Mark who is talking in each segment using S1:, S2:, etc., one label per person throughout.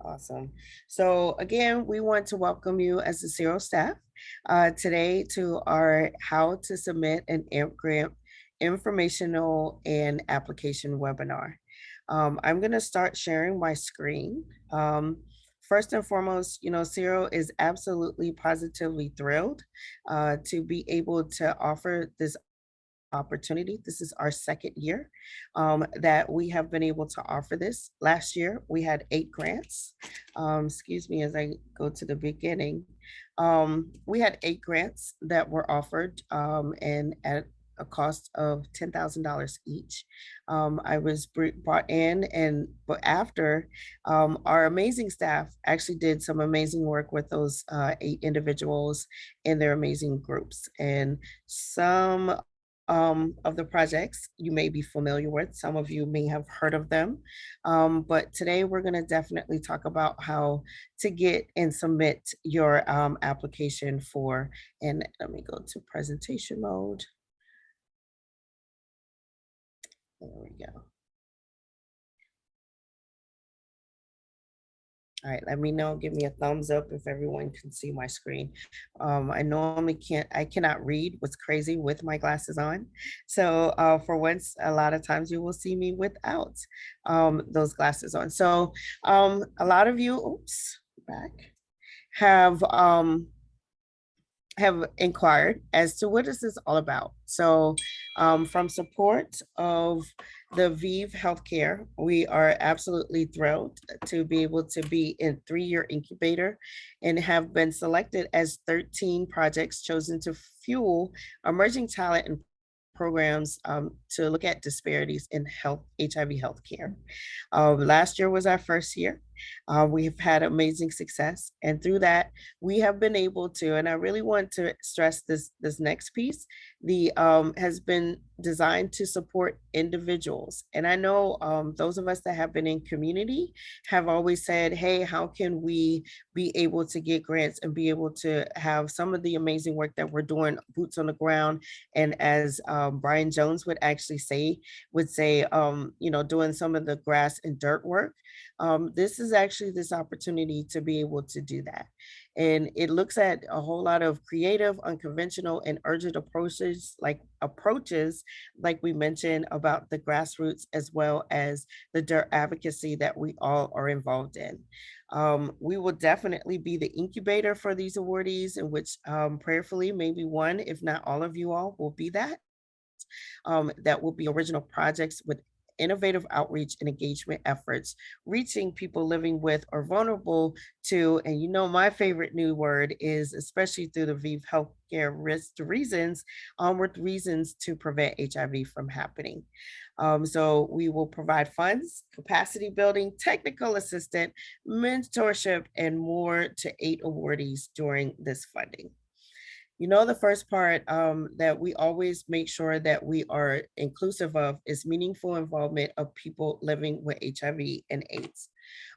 S1: Awesome. So again, we want to welcome you as the Zero staff today to our How to Submit an AMP Grant informational and application webinar. I'm going to start sharing my screen. First and foremost, Zero is absolutely positively thrilled to be able to offer this opportunity. This is our second year that we have been able to offer this. Last year, we had 8 grants. Excuse me as I go to the beginning. We had 8 grants that were offered and at a cost of $10,000 each. I was brought in, and but after our amazing staff actually did some amazing work with those 8 individuals in their amazing groups. And some of the projects you may be familiar with. Some of you may have heard of them. But today we're going to definitely talk about how to get and submit your application for, and let me go to presentation mode. There we go. All right, let me know. Give me a thumbs up if everyone can see my screen. I normally I cannot read. What's crazy with my glasses on. So for once, a lot of times you will see me without those glasses on. So a lot of you, oops, back, have inquired as to what is this all about. So from support of the ViV Healthcare, we are absolutely thrilled to be able to be in 3-year incubator and have been selected as 13 projects chosen to fuel emerging talent and programs to look at disparities in health, HIV healthcare. Last year was our first year. We have had amazing success, and through that, we have been able to. And I really want to stress this next piece. The has been designed to support individuals, and I know those of us that have been in community have always said, "Hey, how can we be able to get grants and be able to have some of the amazing work that we're doing, boots on the ground?" And as Brian Jones would say, doing some of the grass and dirt work. This is actually this opportunity to be able to do that. And it looks at a whole lot of creative, unconventional, and urgent approaches, like we mentioned about the grassroots, as well as the dirt advocacy that we all are involved in. We will definitely be the incubator for these awardees, in which prayerfully, maybe one, if not all of you all, will be that. That will be original projects with innovative outreach and engagement efforts, reaching people living with or vulnerable to, and my favorite new word is, especially through the ViV Healthcare risk reasons, with reasons to prevent HIV from happening. So we will provide funds, capacity building, technical assistance, mentorship, and more to 8 awardees during this funding. The first part that we always make sure that we are inclusive of is meaningful involvement of people living with HIV and AIDS,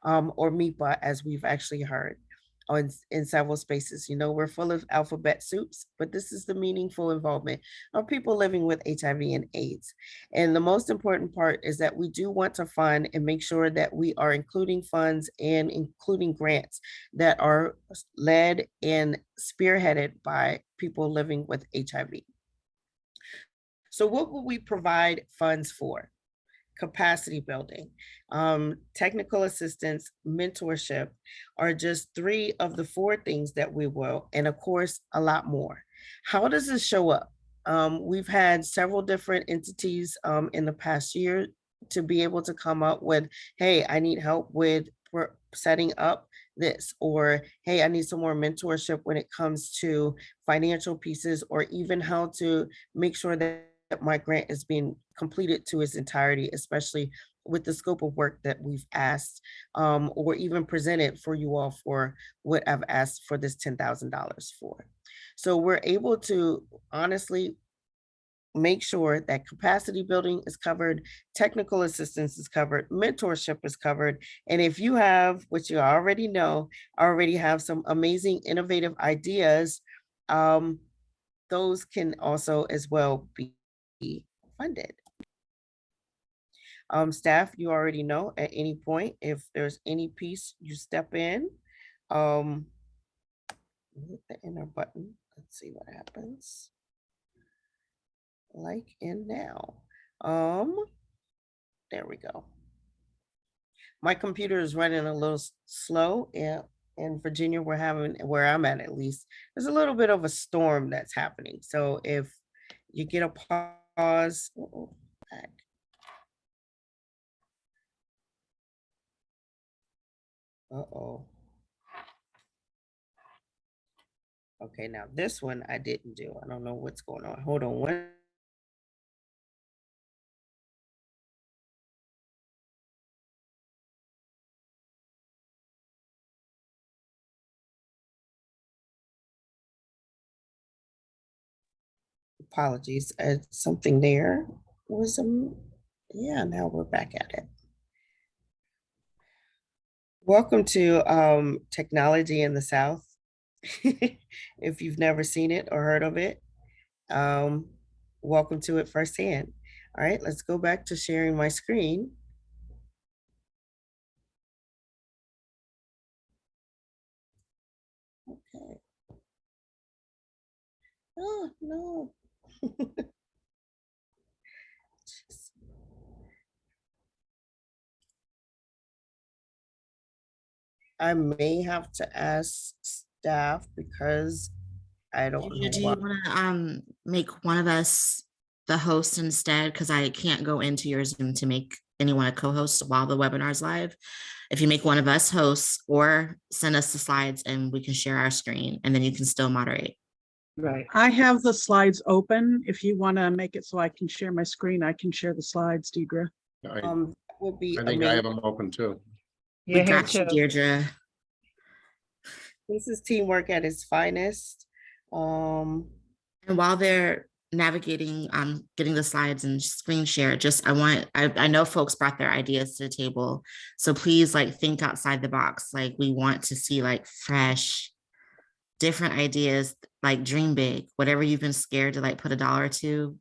S1: or MIPA, as we've actually heard in several spaces. We're full of alphabet soups, but this is the meaningful involvement of people living with HIV and AIDS. And the most important part is that we do want to fund and make sure that we are including funds and including grants that are led and spearheaded by people living with HIV. So what will we provide funds for? Capacity building, technical assistance, mentorship are just 3 of the 4 things that we will, and of course, a lot more. How does this show up? We've had several different entities in the past year to be able to come up with, hey, I need help with setting up this, or hey, I need some more mentorship when it comes to financial pieces, or even how to make sure that my grant is being completed to its entirety, especially with the scope of work that we've asked, or even presented for you all for what I've asked for this $10,000 for. So we're able to honestly make sure that capacity building is covered, technical assistance is covered, mentorship is covered. And if you have, which you already have some amazing innovative ideas, those can also as well be funded. Staff, you already know at any point, if there's any piece you step in, um, hit the enter button. Let's see what happens. Like in now. Um, there we go. My computer is running a little slow. Yeah, in Virginia, we're having, where I'm at least, there's a little bit of a storm that's happening. So if you get a pause, back. Uh-oh. Okay, now this one I didn't do. I don't know what's going on. Hold on one. Apologies. Something there was yeah, now we're back at it. Welcome to Technology in the South. If you've never seen it or heard of it, um, welcome to it firsthand. All right, let's go back to sharing my screen. Okay. Oh, no. I may have to ask staff because I don't know
S2: Do
S1: why.
S2: you want to make one of us the host instead? Because I can't go into your Zoom to make anyone a co-host while the webinar is live. If you make one of us hosts or send us the slides and we can share our screen and then you can still moderate.
S3: Right.
S4: I have the slides open. If you want to make it so I can share my screen, I can share the slides, Deidre.
S1: That would be
S5: I think I have
S1: amazing.
S5: them open too.
S2: We
S3: Yeah, here
S2: got you,
S3: too.
S2: Deirdre.
S1: This is teamwork at its finest.
S2: And while they're navigating, getting the slides and screen share, just I know folks brought their ideas to the table. So please like think outside the box. Like we want to see like fresh, different ideas, like dream big, whatever you've been scared to like put $1 to,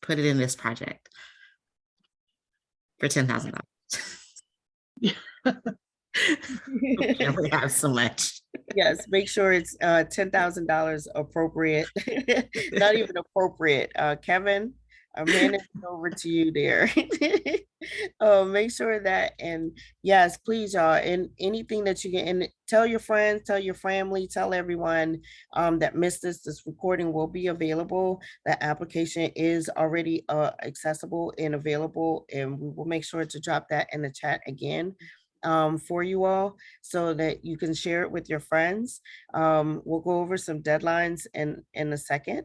S2: put it in this project for $10,000. We only have so much.
S1: Yes, make sure it's $10,000 appropriate, not even appropriate. Kevin, I'm handing it over to you there. Make sure that, and yes, please, y'all, and anything that you get, and tell your friends, tell your family, tell everyone that missed this recording will be available. The application is already accessible and available, and we will make sure to drop that in the chat again for you all so that you can share it with your friends. We'll go over some deadlines in a second.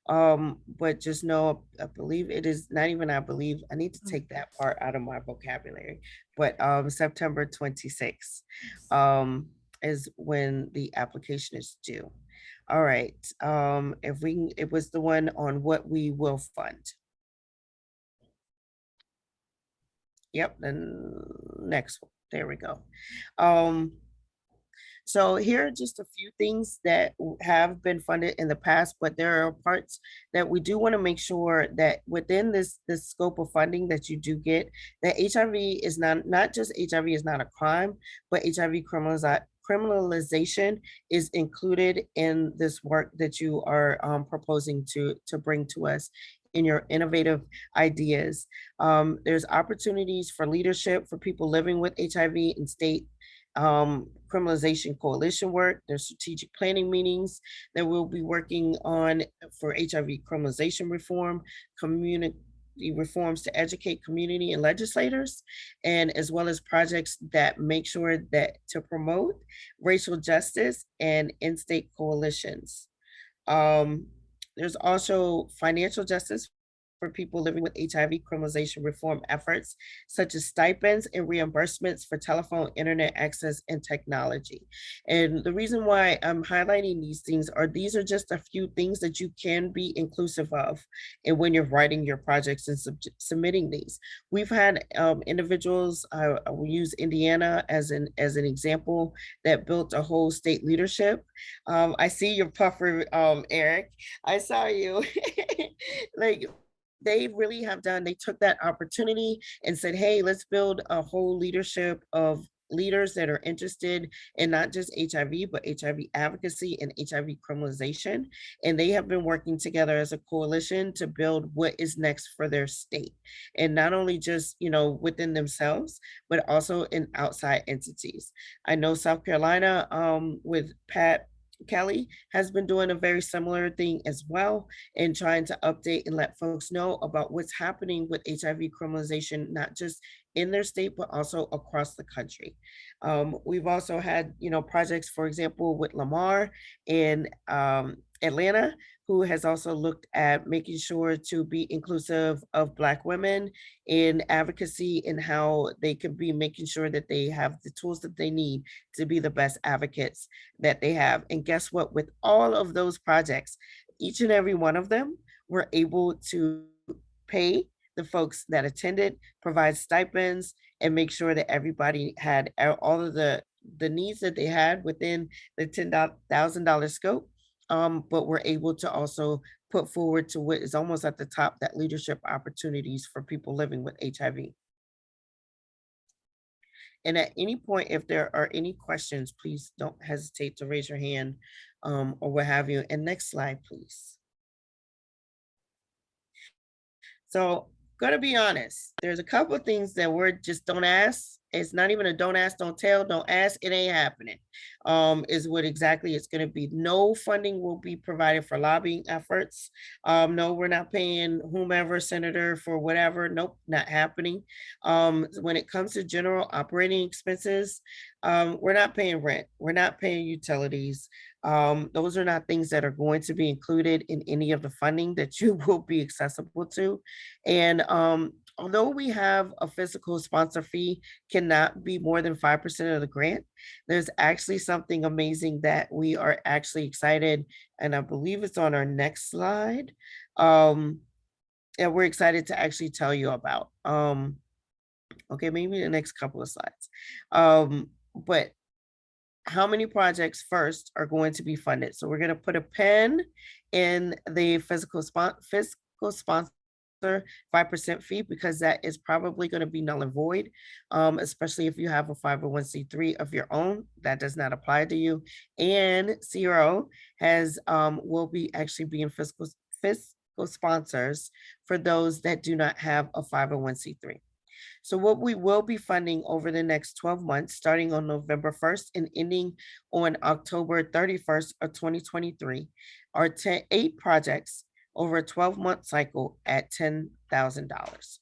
S1: But just know, I believe it is not even, I believe, I need to take that part out of my vocabulary, but September 26th is when the application is due. All right, it was the one on what we will fund. Yep, the next one. There we go. So here are just a few things that have been funded in the past, but there are parts that we do want to make sure that within this scope of funding that you do get, that HIV is not just HIV is not a crime, but HIV criminalization is included in this work that you are proposing to bring to us in your innovative ideas. There's opportunities for leadership for people living with HIV in state criminalization coalition work. There's strategic planning meetings that we'll be working on for HIV criminalization reform, community reforms to educate community and legislators, and as well as projects that make sure that to promote racial justice and in-state coalitions. There's also financial justice for people living with HIV criminalization reform efforts, such as stipends and reimbursements for telephone, internet access, and technology. And the reason why I'm highlighting these are just a few things that you can be inclusive of and when you're writing your projects and submitting these. We've had individuals, I will use Indiana as an example, that built a whole state leadership. I see your puffer, Eric. I saw you. Like, they really have done, they took that opportunity and said, hey, let's build a whole leadership of leaders that are interested in not just HIV, but HIV advocacy and HIV criminalization. And they have been working together as a coalition to build what is next for their state. And not only just, within themselves, but also in outside entities. I know South Carolina, with Pat Kelly, has been doing a very similar thing as well, and trying to update and let folks know about what's happening with HIV criminalization, not just in their state, but also across the country. We've also had, projects, for example, with Lamar in Atlanta, who has also looked at making sure to be inclusive of Black women in advocacy, and how they can be making sure that they have the tools that they need to be the best advocates that they have. And guess what? With all of those projects, each and every one of them were able to pay the folks that attended, provide stipends, and make sure that everybody had all of the needs that they had within the $10,000 scope. But we're able to also put forward to what is almost at the top, that leadership opportunities for people living with HIV. And at any point, if there are any questions, please don't hesitate to raise your hand, or what have you. And next slide, please. So, gonna be honest, there's a couple of things that we're just don't ask. It's not even a don't ask, don't tell, don't ask, it ain't happening. Is what exactly it's gonna be. No funding will be provided for lobbying efforts. No, we're not paying whomever, senator, for whatever. Nope, not happening. When it comes to general operating expenses, we're not paying rent, we're not paying utilities. Those are not things that are going to be included in any of the funding that you will be accessible to. And although we have a physical sponsor fee cannot be more than 5% of the grant, there's actually something amazing that we are actually excited, and I believe it's on our next slide. And we're excited to actually tell you about. Okay, maybe the next couple of slides. But how many projects first are going to be funded? So we're going to put a pin in the physical sponsor 5% fee, because that is probably going to be null and void, especially if you have a 501c3 of your own. That does not apply to you. And CRO has will be actually being fiscal sponsors for those that do not have a 501c3. So what we will be funding over the next 12 months, starting on November 1st and ending on October 31st of 2023, are 8 projects over a 12-month cycle at $10,000.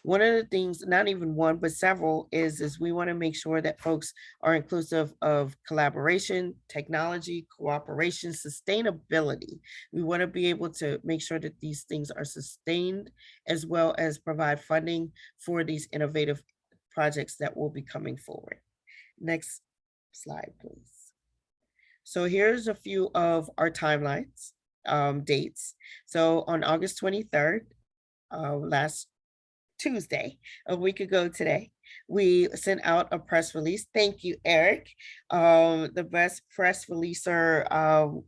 S1: One of the things, not even one, but several, is we want to make sure that folks are inclusive of collaboration, technology, cooperation, sustainability. We want to be able to make sure that these things are sustained, as well as provide funding for these innovative projects that will be coming forward. Next slide, please. So here's a few of our timelines, dates. So on August 23rd, last Tuesday, a week ago today, we sent out a press release. Thank you, Eric, the best press releaser,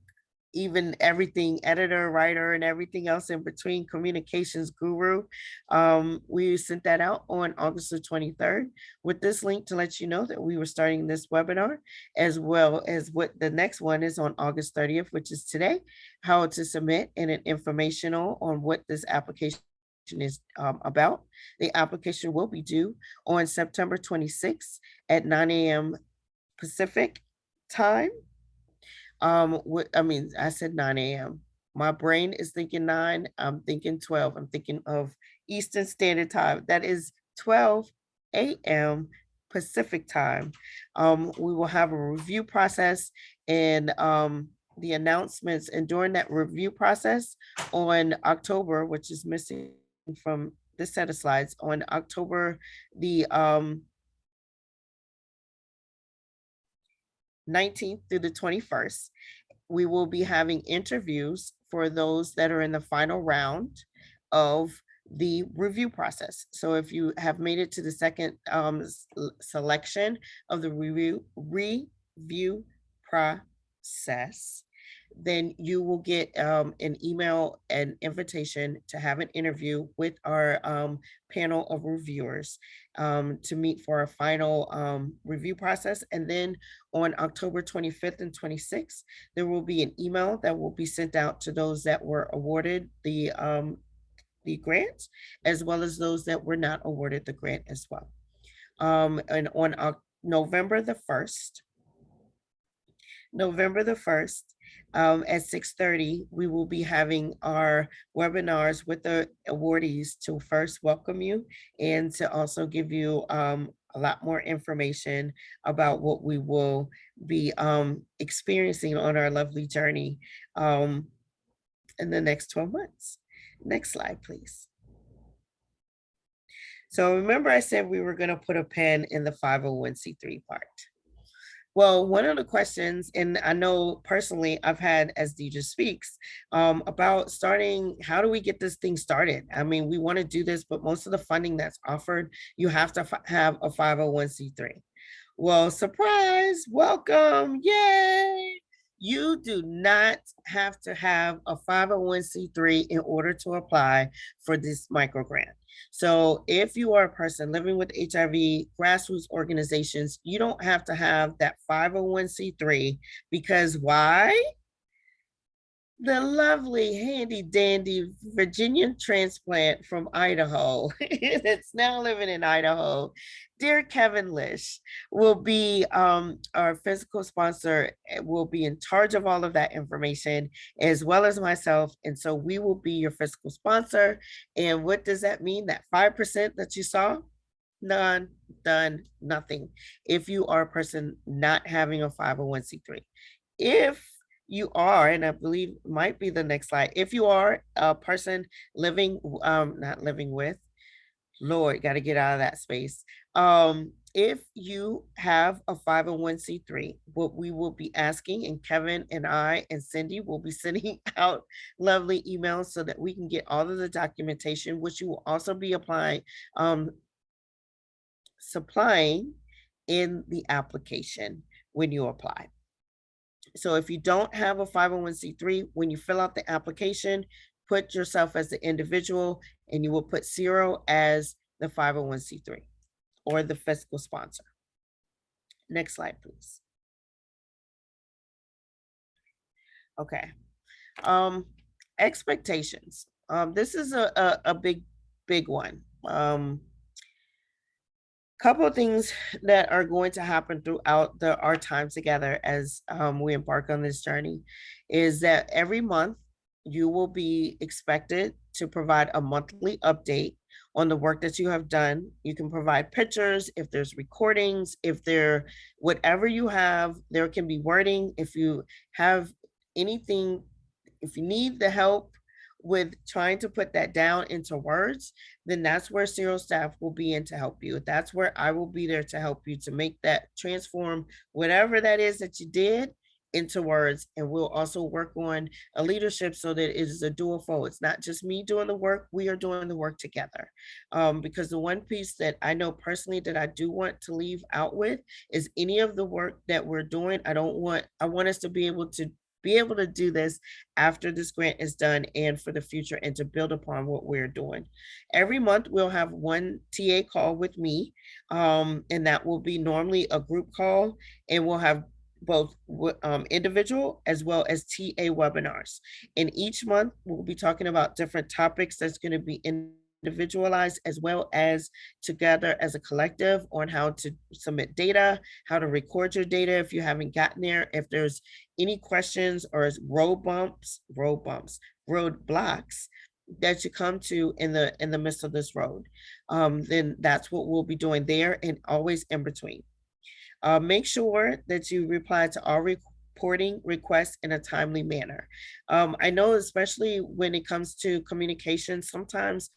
S1: even everything, editor, writer, and everything else in between, communications guru. We sent that out on August the 23rd with this link to let you know that we were starting this webinar, as well as what the next one is on August 30th, which is today, how to submit, and an informational on what this application is about. The application will be due on September 26th at 9 a.m. Pacific time. I said 9 a.m. My brain is thinking 9. I'm thinking 12. I'm thinking of Eastern Standard Time. That is 12 a.m. Pacific time. We will have a review process, and the announcements. And during that review process on October, which is missing from this set of slides, on October the 19th through the 21st, we will be having interviews for those that are in the final round of the review process. So if you have made it to the second selection of the review process, then you will get an email and invitation to have an interview with our panel of reviewers to meet for a final review process. And then on October 25th and 26th, there will be an email that will be sent out to those that were awarded the grant, as well as those that were not awarded the grant as well. And on November the 1st, November the 1st, at 6:30, we will be having our webinars with the awardees to first welcome you and to also give you a lot more information about what we will be experiencing on our lovely journey in the next 12 months. Next slide, please. So remember I said we were going to put a pin in the 501c3 part. Well, one of the questions, and I know personally I've had as Deidre speaks about starting, how do we get this thing started? I mean, we want to do this, but most of the funding that's offered, you have to have a 501c3. Well, surprise, welcome, yay. You do not have to have a 501c3 in order to apply for this microgrant. So if you are a person living with HIV, grassroots organizations, you don't have to have that 501c3 because why? The lovely, handy dandy Virginian transplant from Idaho that's now living in Idaho, dear Kevin Lish, will be our physical sponsor, will be in charge of all of that information, as well as myself. And so we will be your physical sponsor. And what does that mean? That 5% that you saw? None, done, nothing. If you are a person not having a 501c3. If you are, and I believe might be the next slide, if you are a person living, not living with, Lord, got to get out of that space. If you have a 501c3, what we will be asking, and Kevin and I and Cindy will be sending out lovely emails so that we can get all of the documentation, which you will also be supplying in the application when you apply. So if you don't have a 501c3, when you fill out the application, put yourself as the individual and you will put 0 as the 501c3 or the fiscal sponsor. Next slide, please. Okay. Expectations. This is a big one. Couple of things that are going to happen throughout our time together as we embark on this journey is that every month you will be expected to provide a monthly update on the work that you have done. You can provide pictures, if there's recordings, if there, whatever you have, there can be wording. If you have anything, if you need the help with trying to put that down into words, then that's where Serial staff will be in to help you. That's where I will be there to help you to make that transform whatever that is that you did into words. And we'll also work on a leadership so that it is a dual fold. It's not just me doing the work, we are doing the work together. Because the one piece that I know personally that I do want to leave out with is any of the work that we're doing. I want us to be able to do this after this grant is done and for the future, and to build upon what we're doing. Every month we'll have one TA call with me, and that will be normally a group call, and we'll have both individual as well as TA webinars. And each month we'll be talking about different topics that's going to be individualized as well as together as a collective on how to submit data, how to record your data if you haven't gotten there, if there's any questions or roadblocks that you come to in the midst of this road, then that's what we'll be doing there and always in between. Make sure that you reply to all reporting requests in a timely manner. I know, especially when it comes to communication, sometimes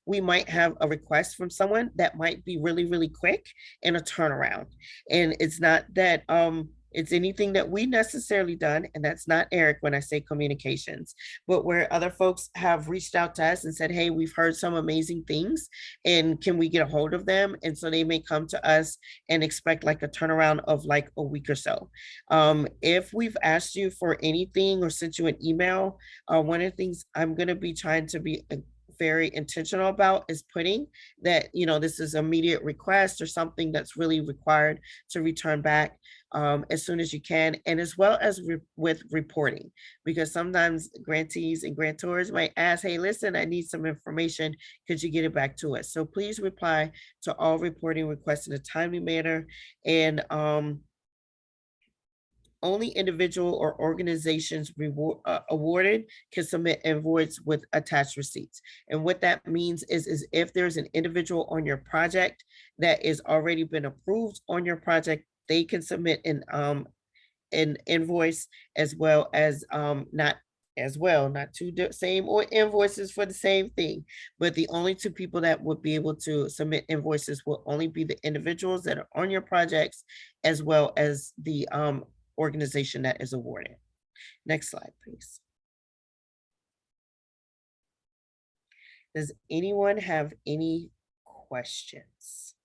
S1: we might have a request from someone that might be really, really quick and a turnaround. And it's not that It's anything that we necessarily done, and that's not Eric when I say communications, but where other folks have reached out to us and said, hey, we've heard some amazing things, and can we get a hold of them? And so they may come to us and expect like a turnaround of like a week or so. If we've asked you for anything or sent you an email, one of the things I'm going to be trying to be very intentional about is putting that, this is immediate request or something that's really required to return back as soon as you can, and as well as with reporting, because sometimes grantees and grantors might ask, hey, listen, I need some information. Could you get it back to us? So please reply to all reporting requests in a timely manner. And only individual or organizations awarded can submit invoice with attached receipts. And what that means is if there's an individual on your project that is already been approved on your project, they can submit an invoice, as well as not two same or invoices for the same thing, but the only two people that would be able to submit invoices will only be the individuals that are on your projects, as well as the organization that is awarded. Next slide, please. Does anyone have any questions?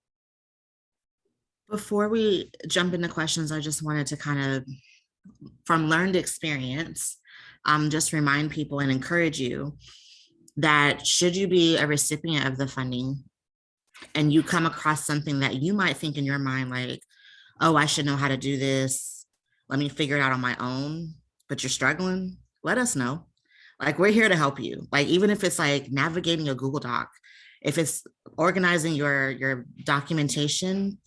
S2: Before we jump into questions, I just wanted to kind of, from learned experience, just remind people and encourage you that should you be a recipient of the funding and you come across something that you might think in your mind like, oh, I should know how to do this, let me figure it out on my own, but you're struggling, let us know. Like, we're here to help you. Like, even if it's like navigating a Google Doc, if it's organizing your documentation,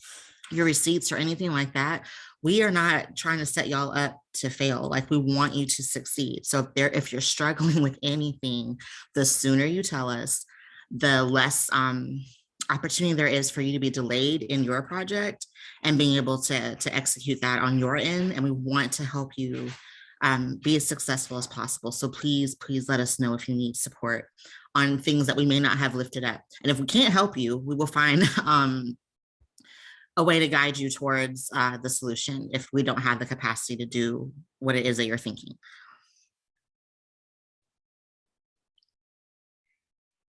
S2: your receipts, or anything like that, we are not trying to set y'all up to fail. Like, we want you to succeed. So if you're struggling with anything, the sooner you tell us, the less opportunity there is for you to be delayed in your project and being able to execute that on your end. And we want to help you be as successful as possible. So please let us know if you need support on things that we may not have lifted up. And if we can't help you, we will find a way to guide you towards the solution if we don't have the capacity to do what it is that you're thinking.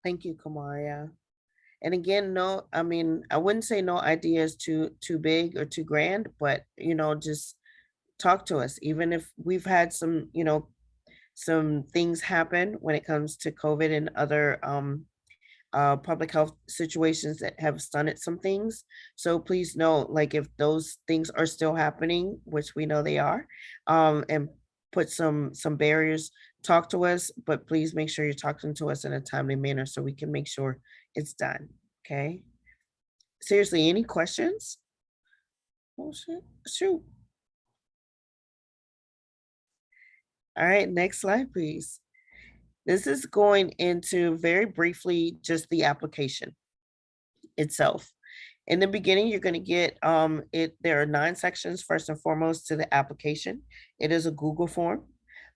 S1: Thank you, Kamaria. And again, no, I mean, I wouldn't say no idea is too big or too grand, but just talk to us. Even if we've had some things happen when it comes to COVID and other public health situations that have stunted some things. So please know, like, if those things are still happening, which we know they are, and put some barriers, talk to us, but please make sure you're talking to us in a timely manner so we can make sure it's done. Okay. Seriously, any questions? Oh shit. Shoot. All right, next slide, please. This is going into very briefly just the application itself. In the beginning, you're going to get there are 9 sections first and foremost to the application. It is a Google form.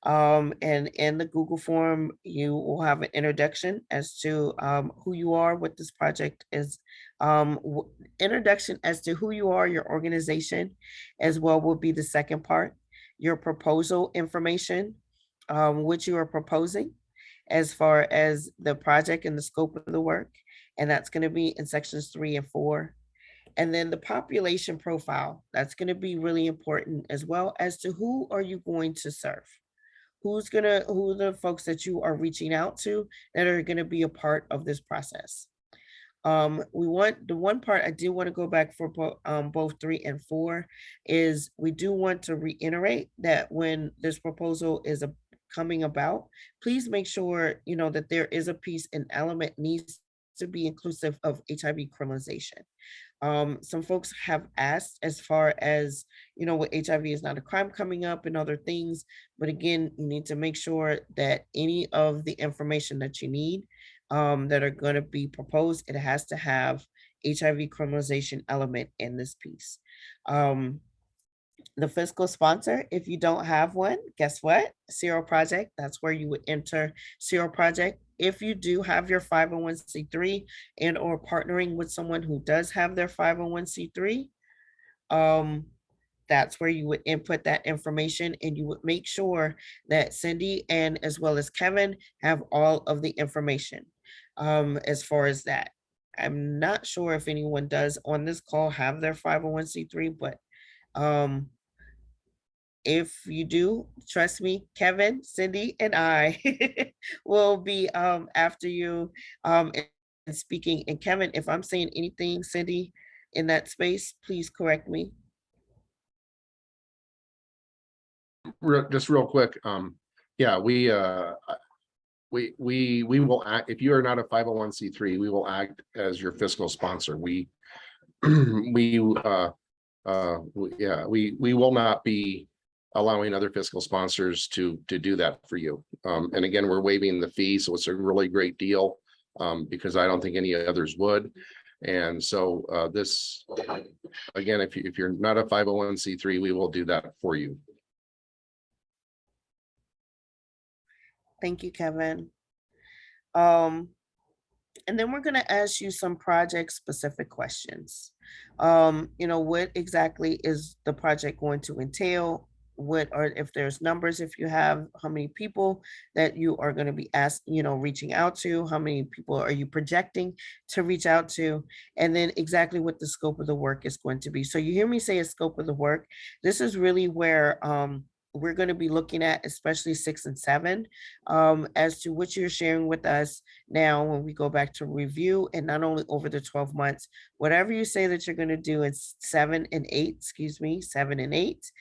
S1: And in the Google form, you will have an introduction as to who you are, what this project is, introduction as to who you are, your organization, as well will be the second part. Your proposal information, which you are proposing, as far as the project and the scope of the work. And that's going to be in sections 3 and 4. And then the population profile, that's going to be really important, as well as to who are you going to serve? Who are the folks that you are reaching out to that are going to be a part of this process? We want the one part I do want to go back for both 3 and 4 is we do want to reiterate that when this proposal is coming about, please make sure that there is a piece and element needs to be inclusive of HIV criminalization. Some folks have asked as far as, with HIV is not a crime coming up and other things, but again, you need to make sure that any of the information that you need that are going to be proposed, it has to have HIV criminalization element in this piece. The fiscal sponsor, if you don't have one, guess what? Zero Project, that's where you would enter Zero Project. If you do have your 501c3 and or partnering with someone who does have their 501c3, that's where you would input that information, and you would make sure that Cindy and as well as Kevin have all of the information as far as that. I'm not sure if anyone does on this call have their 501c3, but um, if you do, trust me, Kevin, Cindy, and I will be after you and speaking. And Kevin, if I'm saying anything, Cindy, in that space, please correct me.
S3: Just real quick, yeah, we will act, if you are not a 501c3, we will act as your fiscal sponsor. We we will not be allowing other fiscal sponsors to do that for you. And again, we're waiving the fee, so it's a really great deal, because I don't think any others would. And so this, again, if you're not a 501c3, we will do that for you.
S1: Thank you, Kevin. And then we're going to ask you some project specific questions. What exactly is the project going to entail? What are, if there's numbers, if you have, how many people that you are going to be reaching out to, how many people are you projecting to reach out to, and then exactly what the scope of the work is going to be. So you hear me say a scope of the work. This is really where we're going to be looking at, especially 6 and 7, as to what you're sharing with us now when we go back to review, and not only over the 12 months, whatever you say that you're going to do in 7 and 8, 7 and 8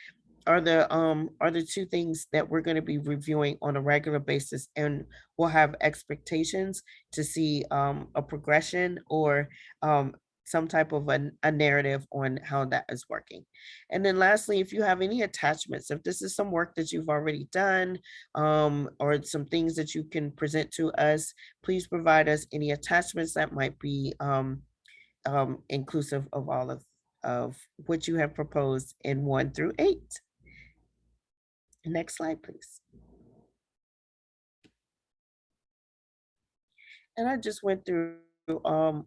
S1: are the two things that we're going to be reviewing on a regular basis, and we'll have expectations to see a progression or some type of a narrative on how that is working. And then lastly, if you have any attachments, if this is some work that you've already done or some things that you can present to us, please provide us any attachments that might be inclusive of all of what you have proposed in 1 through 8. Next slide, please. And I just went through all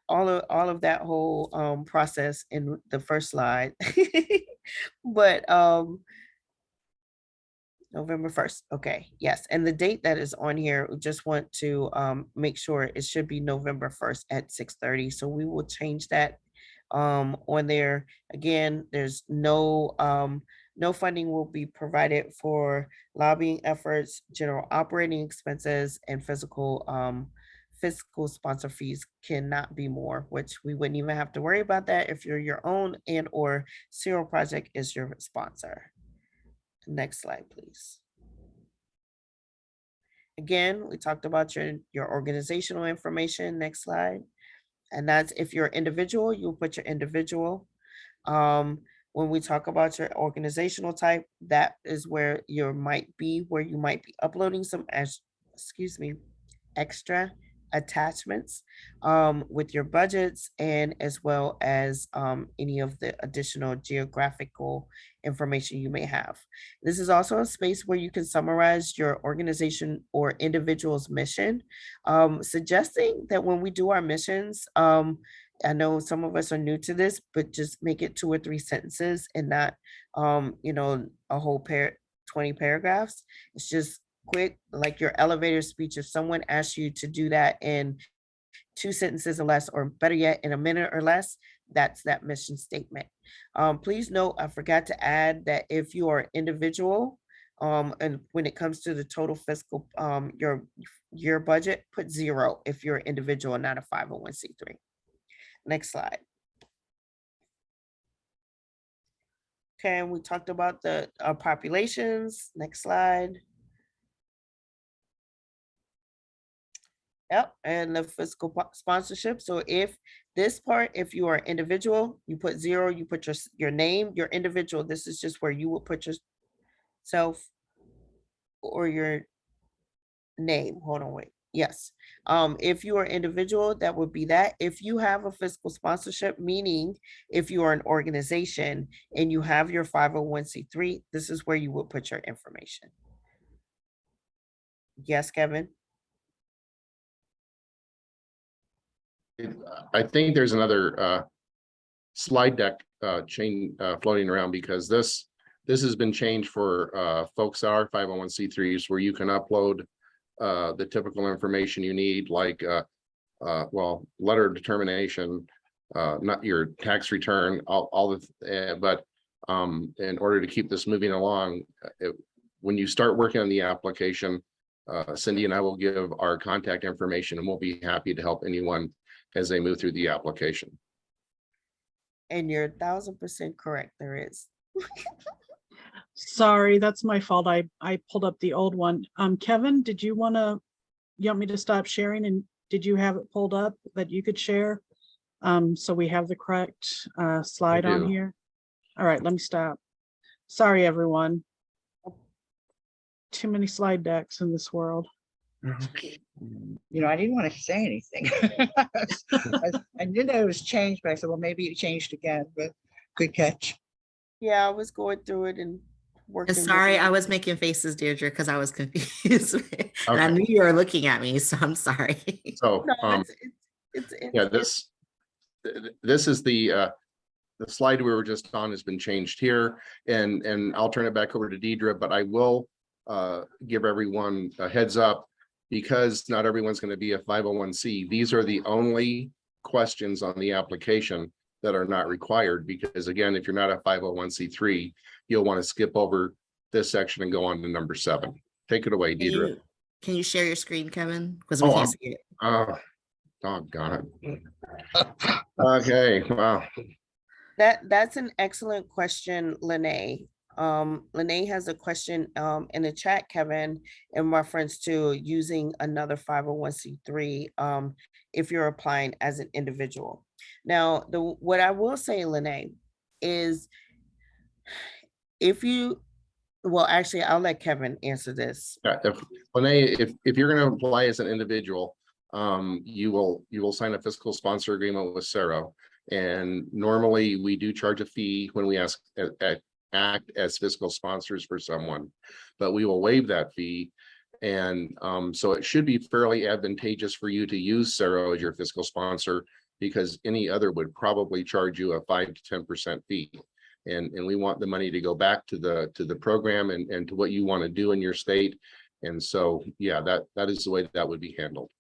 S1: of that whole process in the first slide. But November 1st. Okay, yes. And the date that is on here, we just want to make sure it should be November 1st at 6:30. So we will change that on there. Again, there's no funding will be provided for lobbying efforts, general operating expenses, and fiscal sponsor fees cannot be more, which we wouldn't even have to worry about that if you're your own and or Serial Project is your sponsor. Next slide, please. Again, we talked about your organizational information. Next slide. And that's if you're individual, you'll put your individual. When we talk about your organizational type, that is where you might be uploading some extra attachments with your budgets, and as well as any of the additional geographical information you may have. This is also a space where you can summarize your organization or individual's mission, suggesting that when we do our missions, I know some of us are new to this, but just make it 2 or 3 sentences and not, a whole 20 paragraphs. It's just quick, like your elevator speech. If someone asks you to do that in 2 sentences or less, or better yet, in a minute or less, that's that mission statement. Please note, I forgot to add that if you are individual, and when it comes to the total fiscal, your budget, put 0 if you're individual and not a 501c3. Next slide. Okay, and we talked about the populations. Next slide. Yep, and the fiscal sponsorship. So if this part, if you are individual, you put 0, you put your name, your individual. This is just where you will put yourself or your name. Hold on, wait. Yes. If you are individual, that would be that. If you have a fiscal sponsorship, meaning if you are an organization and you have your 501c3, this is where you would put your information. Yes, Kevin?
S3: I think there's another slide deck chain floating around, because this has been changed for folks that are 501c3s, where you can upload the typical information you need, like well, letter of determination, not your tax return, all the but in order to keep this moving along, when you start working on the application, Cindy and I will give our contact information, and we'll be happy to help anyone as they move through the application.
S1: And you're 1000% correct. There is.
S4: Sorry, that's my fault. I pulled up the old one. Kevin, you want me to stop sharing, and did you have it pulled up that you could share? So we have the correct slide on
S3: do.
S4: here. All right, let me stop. Sorry, everyone. Too many slide decks in this world.
S5: I didn't want to say anything. I knew that it was changed, but I said, well, maybe it changed again, but good catch.
S1: Yeah, I was going through it and working.
S2: Sorry, I was making faces, Deirdre, because I was confused. And I knew you were looking at me, so I'm sorry.
S3: So
S1: No,
S3: yeah, this is the slide we were just on has been changed here, and I'll turn it back over to Deidre, but I will give everyone a heads up, because not everyone's going to be a 501c. These are the only questions on the application that are not required, because again, if you're not a 501c3, you'll want to skip over this section and go on to number 7. Take it away, Deidre.
S2: Can you share your screen, Kevin? Because we can't see it.
S3: Doggone it. Okay, wow.
S1: That's an excellent question, Lene. Lene has a question in the chat, Kevin, in reference to using another 501c3 if you're applying as an individual. Now, what I will say, Lene, is well, actually, I'll let Kevin answer this.
S3: Yeah, if you're going to apply as an individual, you will sign a fiscal sponsor agreement with Cero, and normally we do charge a fee when we act as fiscal sponsors for someone, but we will waive that fee. And so it should be fairly advantageous for you to use Cero as your fiscal sponsor, because any other would probably charge you a 5 to 10% fee. And we want the money to go back to the program and to what you want to do in your state. And so, yeah, that is the way that would be handled.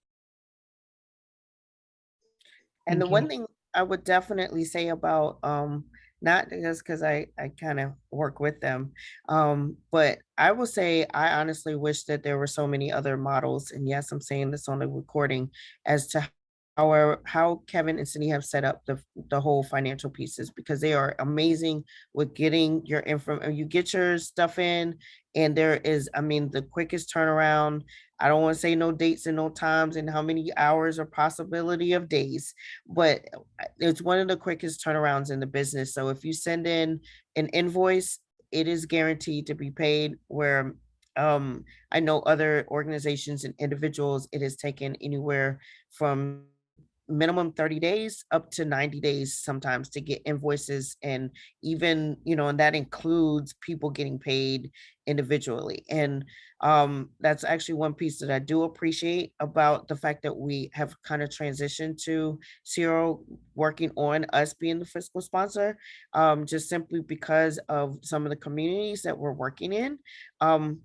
S1: And the one thing I would definitely say about not just because I kind of work with them, but I will say I honestly wish that there were so many other models. And yes, I'm saying this on the recording as to how Kevin and Cindy have set up the whole financial pieces, because they are amazing with getting your info. You get your stuff in, and there is, I mean, the quickest turnaround. I don't want to say no dates and no times and how many hours or possibility of days, but it's one of the quickest turnarounds in the business. So if you send in an invoice, it is guaranteed to be paid, where I know other organizations and individuals, it has taken anywhere from minimum 30 days up to 90 days sometimes to get invoices, and even, and that includes people getting paid individually. And that's actually one piece that I do appreciate about the fact that we have kind of transitioned to Cero working on us being the fiscal sponsor, just simply because of some of the communities that we're working in. $5,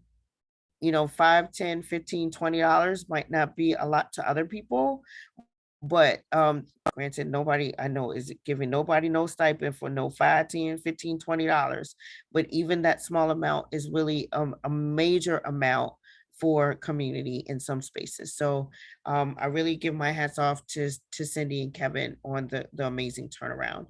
S1: $10, $15, $20 might not be a lot to other people, but granted, nobody I know is giving nobody no stipend for no $5, $10, $15, $20. But even that small amount is really a major amount for community in some spaces. So I really give my hats off to Cindy and Kevin on the amazing turnaround.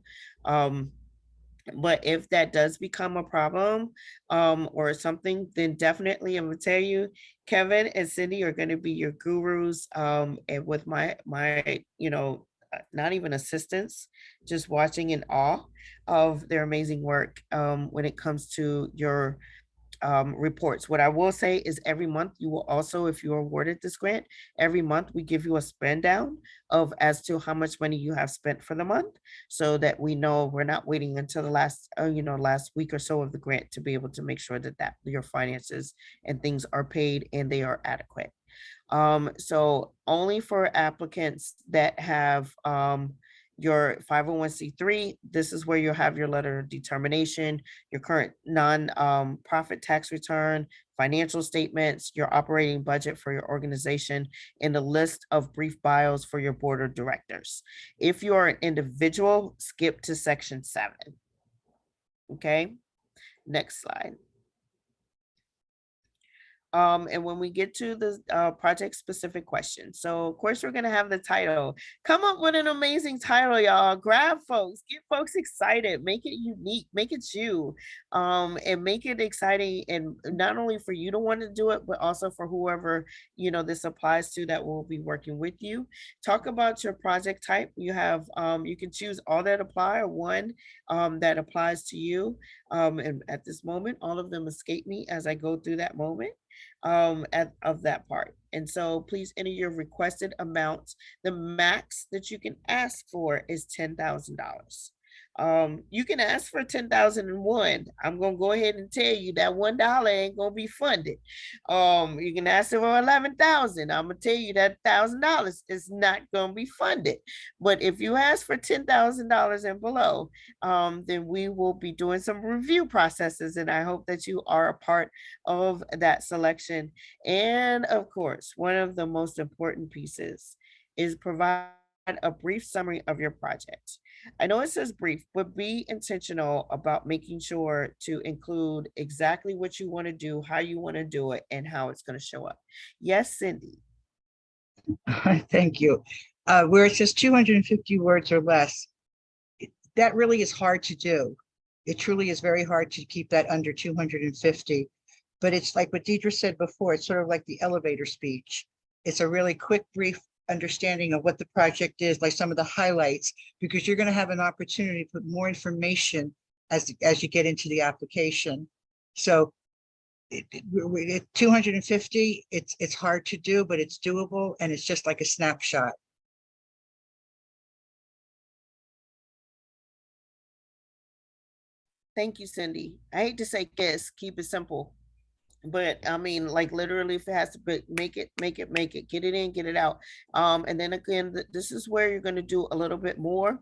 S1: But if that does become a problem or something, then definitely I'm gonna tell you, Kevin and Cindy are going to be your gurus, and with my not even assistants, just watching in awe of their amazing work when it comes to your reports. What I will say is every month you will also, if you're awarded this grant, every month we give you a spend down of as to how much money you have spent for the month, so that we know we're not waiting until the last week or so of the grant to be able to make sure that your finances and things are paid and they are adequate. So only for applicants that have Your 501c3, this is where you'll have your letter of determination, your current non-profit tax return, financial statements, your operating budget for your organization, and a list of brief bios for your board of directors. If you are an individual, skip to section 7. Okay, next slide. And when we get to the project specific questions, so of course we're gonna have the title. Come up with an amazing title, y'all. Grab folks, get folks excited, make it unique, make it you, and make it exciting. And not only for you to want to do it, but also for whoever this applies to that will be working with you. Talk about your project type. You have you can choose all that apply or one that applies to you. And at this moment, all of them escape me as I go through that moment of that part. And so please enter your requested amounts. The max that you can ask for is $10,000. You can ask for 10,001. I'm gonna go ahead and tell you that $1 ain't gonna be funded. You can ask for 11,000. I'm gonna tell you that $1,000 is not gonna be funded. But if you ask for $10,000 and below, then we will be doing some review processes, and I hope that you are a part of that selection. And of course, one of the most important pieces is provide a brief summary of your project. I know it says brief, but be intentional about making sure to include exactly what you want to do, how you want to do it, and how it's going to show up. Yes, Cindy.
S5: Thank you. Where it says 250 words or less, that really is hard to do. It truly is very hard to keep that under 250. But it's like what Deidre said before, it's sort of like the elevator speech. It's a really quick, brief understanding of what the project is, like some of the highlights, because you're going to have an opportunity to put more information as you get into the application. So 250, it's hard to do, but it's doable, and it's just like a snapshot.
S1: Thank you, Cindy. I hate to say kiss, keep it simple. But I mean, like literally, if it has to be, make it, get it in, get it out. And then again, this is where you're going to do a little bit more.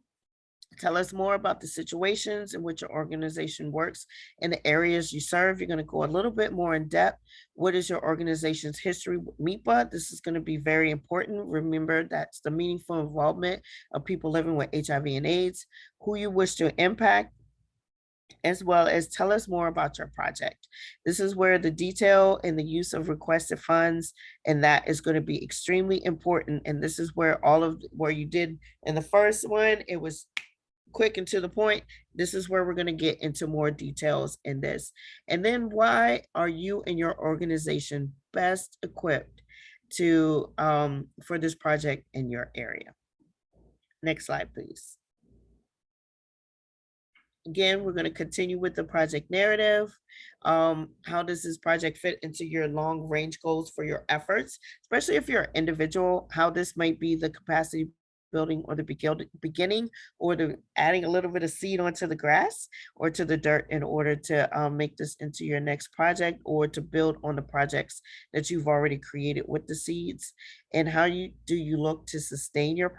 S1: Tell us more about the situations in which your organization works and the areas you serve. You're going to go a little bit more in depth. What is your organization's history with MIPA? This is going to be very important. Remember, that's the meaningful involvement of people living with HIV and AIDS, who you wish to impact, as well as tell us more about your project. This is where the detail and the use of requested funds, and that is going to be extremely important. And this is where all of where you did in the first one, it was quick and to the point. This is where we're going to get into more details in this. And then why are you and your organization best equipped to for this project in your area? Next slide, please. Again, we're going to continue with the project narrative. How does this project fit into your long range goals for your efforts, especially if you're an individual, how this might be the capacity building or the beginning, or the adding a little bit of seed onto the grass or to the dirt in order to make this into your next project, or to build on the projects that you've already created with the seeds. And how do you look to sustain your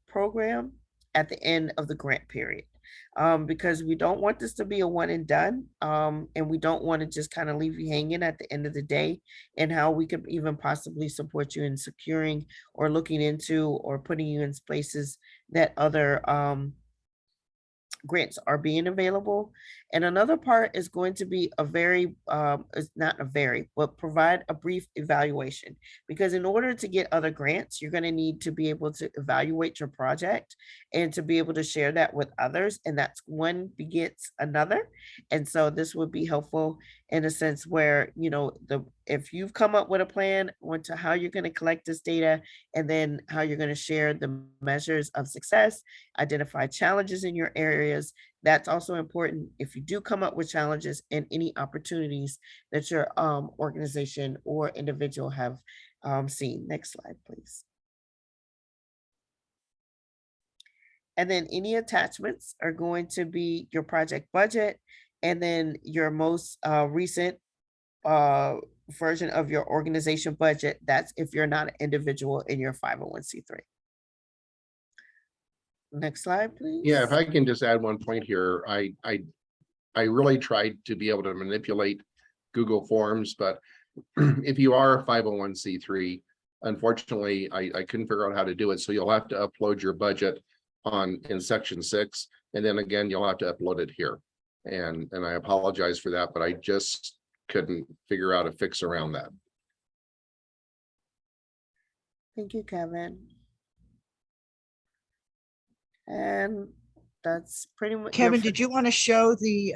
S1: program at the end of the grant period? Because we don't want this to be a one and done, and we don't want to just kind of leave you hanging at the end of the day, and how we could even possibly support you in securing or looking into or putting you in places that other grants are being available. And another part is going to be a very, it's not a very, but provide a brief evaluation. Because in order to get other grants, you're going to need to be able to evaluate your project and to be able to share that with others. And that's one begets another. And so this would be helpful in a sense where, if you've come up with a plan onto how you're going to collect this data, and then how you're going to share the measures of success, identify challenges in your areas. That's also important if you do come up with challenges and any opportunities that your organization or individual have seen. Next slide, please. And then any attachments are going to be your project budget, and then your most recent version of your organization budget. That's if you're not an individual in your 501c3. Next slide, please.
S3: Yeah, if I can just add one point here, I really tried to be able to manipulate Google Forms, but if you are a 501c3, unfortunately, I couldn't figure out how to do it. So you'll have to upload your budget in section 6, and then again, you'll have to upload it here. And I apologize for that, but I just couldn't figure out a fix around that.
S1: Thank you, Kevin. And that's pretty much.
S5: Kevin, did you want to show the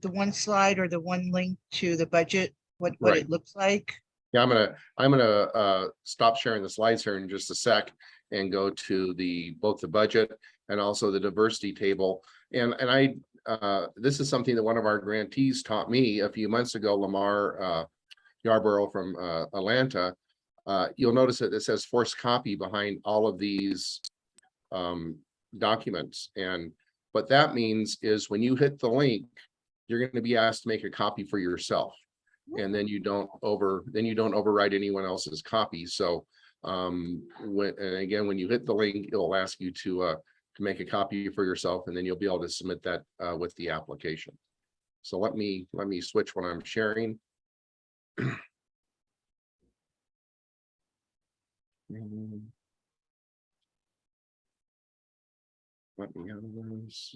S5: one slide or the one link to the budget, what
S3: Right.
S5: it looks like?
S3: Yeah, I'm gonna stop sharing the slides here in just a sec and go to both the budget and also the diversity table. And this is something that one of our grantees taught me a few months ago, Lamar Yarborough from Atlanta. You'll notice that it says forced copy behind all of these documents. And what that means is when you hit the link, you're going to be asked to make a copy for yourself. And then you don't override anyone else's copy. So and again, when you hit the link, it'll ask you to make a copy for yourself, and then you'll be able to submit that with the application. So let me switch what I'm sharing. Let me out of this.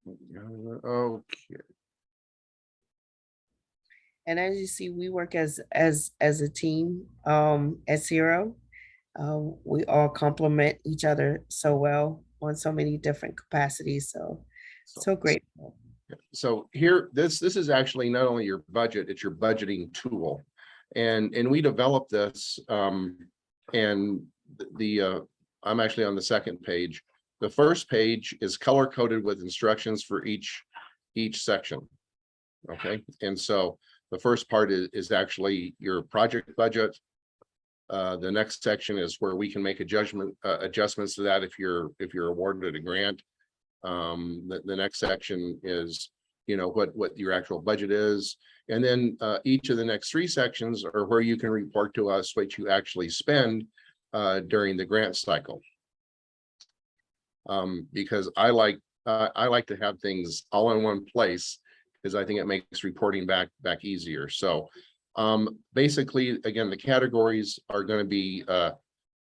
S3: Okay.
S1: And as you see, we work as a team at Zero. We all complement each other so well on so many different capacities. So grateful.
S3: So here, this is actually not only your budget, it's your budgeting tool. And we developed this and I'm actually on the second page. The first page is color coded with instructions for each section. Okay, and so the first part is actually your project budget. The next section is where we can make adjustments to that if you're awarded a grant. The next section is, you know, what your actual budget is. And then each of the next 3 sections are where you can report to us what you actually spend during the grant cycle. Because I like to have things all in one place, because I think it makes reporting back easier. So basically, again, the categories are going to be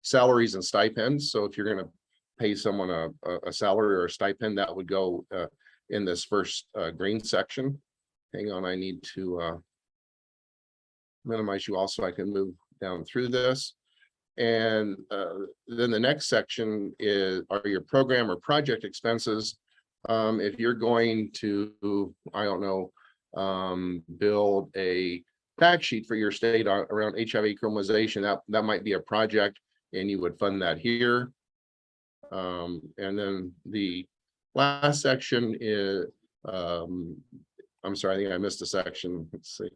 S3: salaries and stipends. So if you're going to pay someone a salary or a stipend, that would go in this first green section. Hang on, I need to minimize you all so I can move down through this. And then the next section are your program or project expenses. If you're going to, I don't know, build a fact sheet for your state around HIV criminalization, that might be a project, and you would fund that here. And then the last section is, I'm sorry, I think I missed a section. Let's see.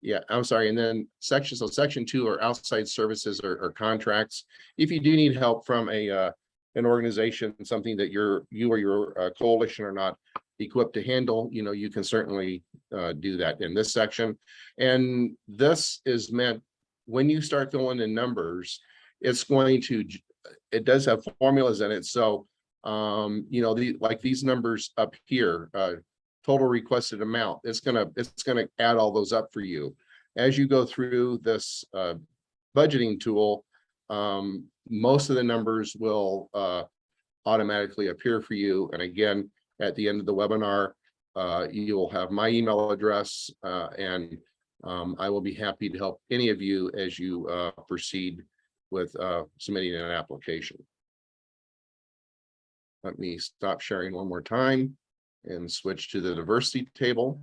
S3: Yeah, I'm sorry. And then section 2 are outside services or contracts. If you do need help from an organization, something that you or your coalition are not equipped to handle, you know, you can certainly do that in this section. And this is meant when you start filling in numbers, it does have formulas in it. So, you know, like these numbers up here, total requested amount, it's gonna add all those up for you. As you go through this budgeting tool, most of the numbers will automatically appear for you. And again, at the end of the webinar, you will have my email address, and I will be happy to help any of you as you proceed with submitting an application. Let me stop sharing one more time and switch to the diversity table.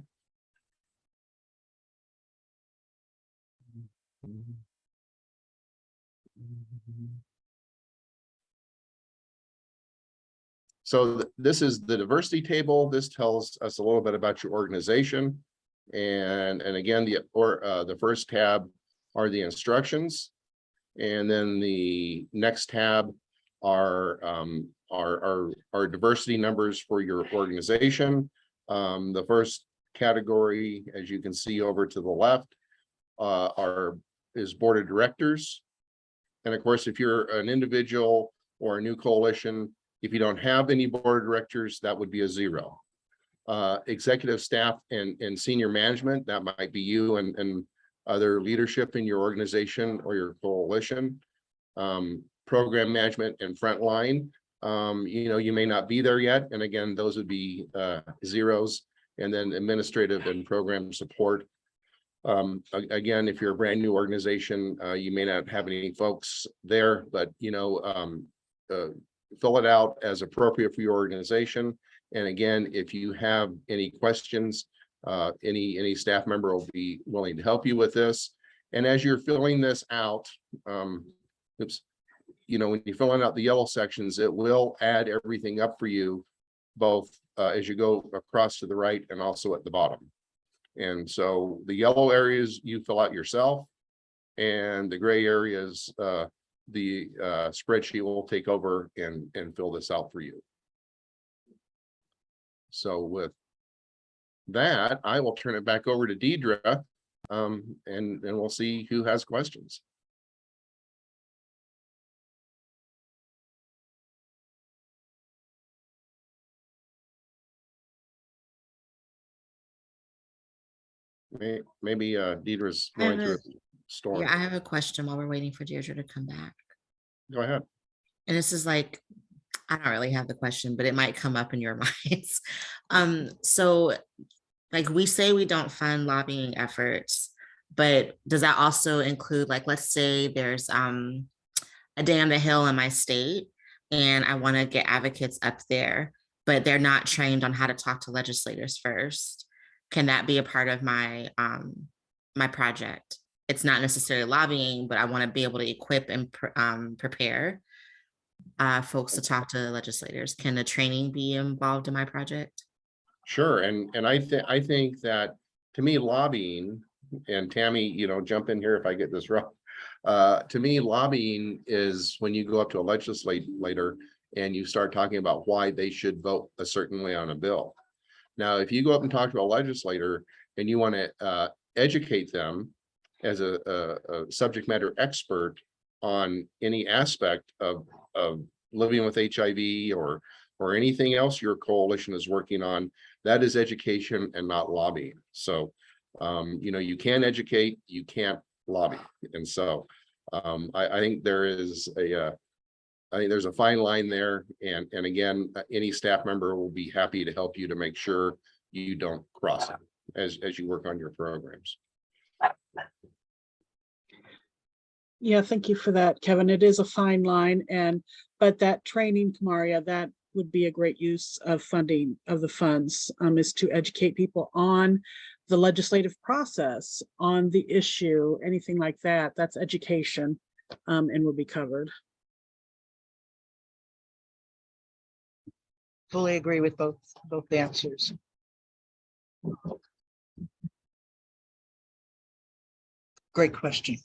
S3: So this is the diversity table. This tells us a little bit about your organization. And again, the first tab are the instructions. And then the next tab are diversity numbers for your organization. The first category, as you can see over to the left, is board of directors. And of course, if you're an individual or a new coalition. If you don't have any board of directors, that would be a 0. Executive staff and senior management, that might be you and other leadership in your organization or your coalition. Program management and frontline, you may not be there yet. And again, those would be 0s. And then administrative and program support. Again, if you're a brand new organization, you may not have any folks there, but fill it out as appropriate for your organization. And again, if you have any questions, any staff member will be willing to help you with this. And as you're filling this out, when you're filling out the yellow sections, it will add everything up for you, both as you go across to the right and also at the bottom. And so the yellow areas you fill out yourself, and the gray areas the spreadsheet will take over and fill this out for you. So with that, I will turn it back over to Deidre, and we'll see who has questions. Maybe Deidre's going through a storm.
S2: Yeah, I have a question while we're waiting for Deirdre to come back.
S3: Go ahead.
S2: And this is like, I don't really have the question, but it might come up in your minds. So like we say we don't fund lobbying efforts, but does that also include, like, let's say there's a day on the Hill in my state and I want to get advocates up there, but they're not trained on how to talk to legislators first. Can that be a part of my my project? It's not necessarily lobbying, but I want to be able to equip and prepare folks to talk to legislators. Can the training be involved in my project?
S3: Sure, and I think that, to me, lobbying, and Tammy, jump in here if I get this wrong. To me, lobbying is when you go up to a legislator and you start talking about why they should vote a certain way on a bill. Now, if you go up and talk to a legislator and you want to educate them as a subject matter expert on any aspect of living with HIV or anything else your coalition is working on, that is education and not lobbying. So, you can educate, you can't lobby. And so I think there's a fine line there. And again, any staff member will be happy to help you to make sure you don't cross it as you work on your programs.
S4: Yeah, thank you for that, Kevin. It is a fine line, but that training, Kamaria, that would be a great use of funding of the funds, is to educate people on the legislative process, on the issue, anything like that. That's education, and will be covered.
S5: Fully agree with both answers. Great question.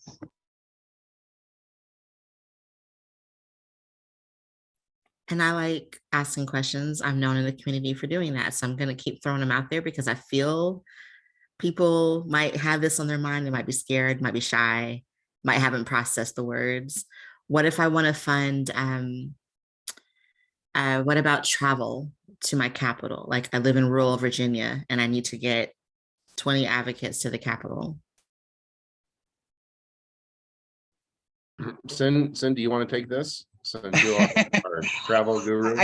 S2: And I like asking questions. I'm known in the community for doing that. So I'm going to keep throwing them out there because I feel people might have this on their mind. They might be scared, might be shy, might haven't processed the words. What if I want to fund, what about travel to my capital? Like I live in rural Virginia and I need to get 20 advocates to the capital.
S3: Sin, do you want to take this? Since you are our travel guru.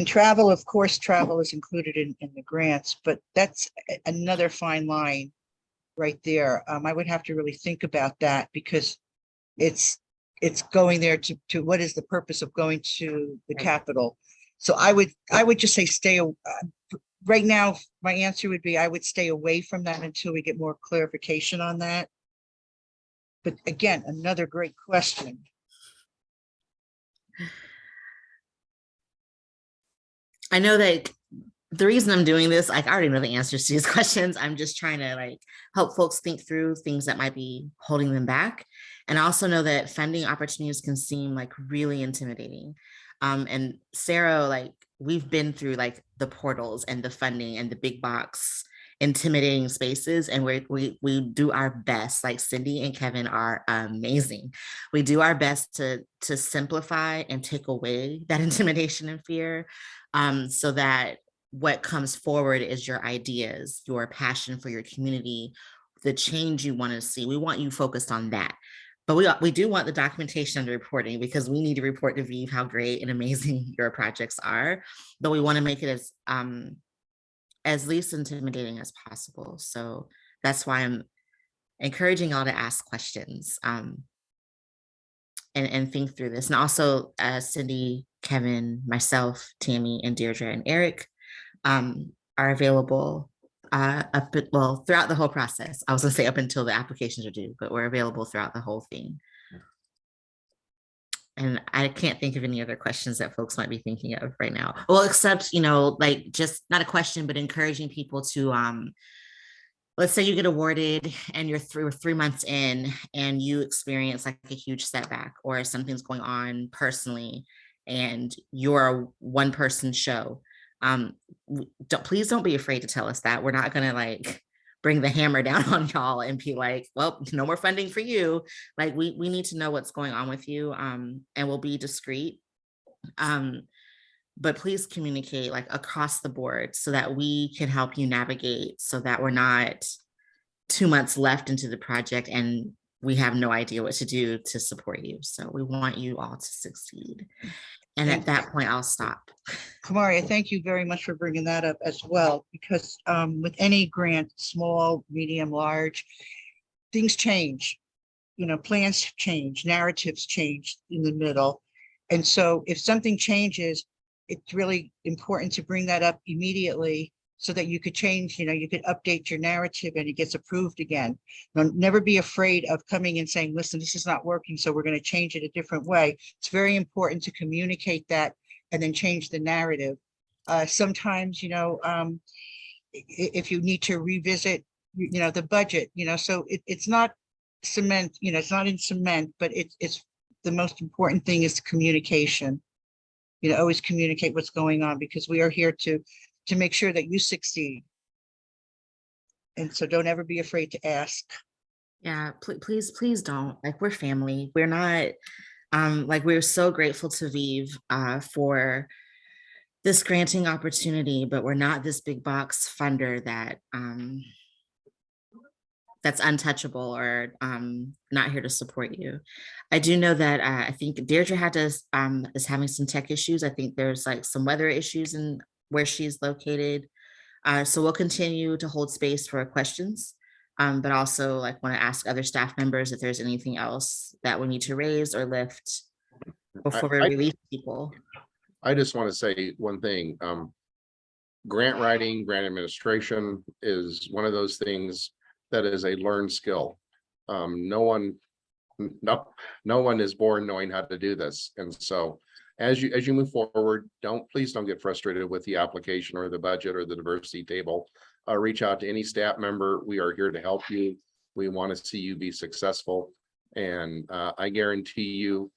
S5: Travel, of course, travel is included in the grants, but that's another fine line right there. I would have to really think about that because it's going there to what is the purpose of going to the Capitol? So I would just say right now, my answer would be I would stay away from that until we get more clarification on that. But again, another great question.
S2: I know that the reason I'm doing this, I already know the answers to these questions. I'm just trying to help folks think through things that might be holding them back. And I also know that funding opportunities can seem really intimidating. And Sarah, we've been through the portals and the funding and the big box intimidating spaces, and we do our best. Like Cindy and Kevin are amazing. We do our best to simplify and take away that intimidation and fear, so that what comes forward is your ideas, your passion for your community, the change you want to see. We want you focused on that. But we do want the documentation and the reporting, because we need to report to ViVE how great and amazing your projects are. But we want to make it as least intimidating as possible. So that's why I'm encouraging y'all to ask questions, and think through this. And also, Cindy, Kevin, myself, Tammy, and Deirdre and Eric are available throughout the whole process. I was gonna say up until the applications are due, but we're available throughout the whole thing. And I can't think of any other questions that folks might be thinking of right now. Well, except, like, just not a question, but encouraging people to, let's say you get awarded and you're 3 months in and you experience like a huge setback, or something's going on personally and you're a one person show. Please don't be afraid to tell us that. We're not gonna like bring the hammer down on y'all and be like, well, no more funding for you. Like we need to know what's going on with you, and we'll be discreet. But please communicate like across the board so that we can help you navigate, so that we're not 2 months left into the project and we have no idea what to do to support you. So we want you all to succeed. And at that point, I'll stop.
S5: Kamaria, thank you very much for bringing that up as well, because with any grant, small, medium, large, things change. Plans change, narratives change in the middle. And so if something changes, it's really important to bring that up immediately so that you could change, you could update your narrative and it gets approved again. Never be afraid of coming and saying, listen, this is not working, so we're going to change it a different way. It's very important to communicate that and then change the narrative. Sometimes, if you need to revisit, the budget, so it's not cement, it's not in cement, but it's the most important thing is communication. Always communicate what's going on, because we are here to make sure that you succeed. And so don't ever be afraid to ask.
S2: Yeah, please don't. Like, we're family. We're not, like, we're so grateful to ViVE for this granting opportunity, but we're not this big box funder that that's untouchable or not here to support you. I do know that I think Deirdre is having some tech issues. I think there's like some weather issues in where she's located. So we'll continue to hold space for questions, but also like want to ask other staff members if there's anything else that we need to raise or lift before we release people.
S3: I just want to say one thing. Grant writing, grant administration is one of those things that is a learned skill. No one is born knowing how to do this. And so as you move forward, please don't get frustrated with the application or the budget or the diversity table. Reach out to any staff member. We are here to help you. We want to see you be successful. And I guarantee you,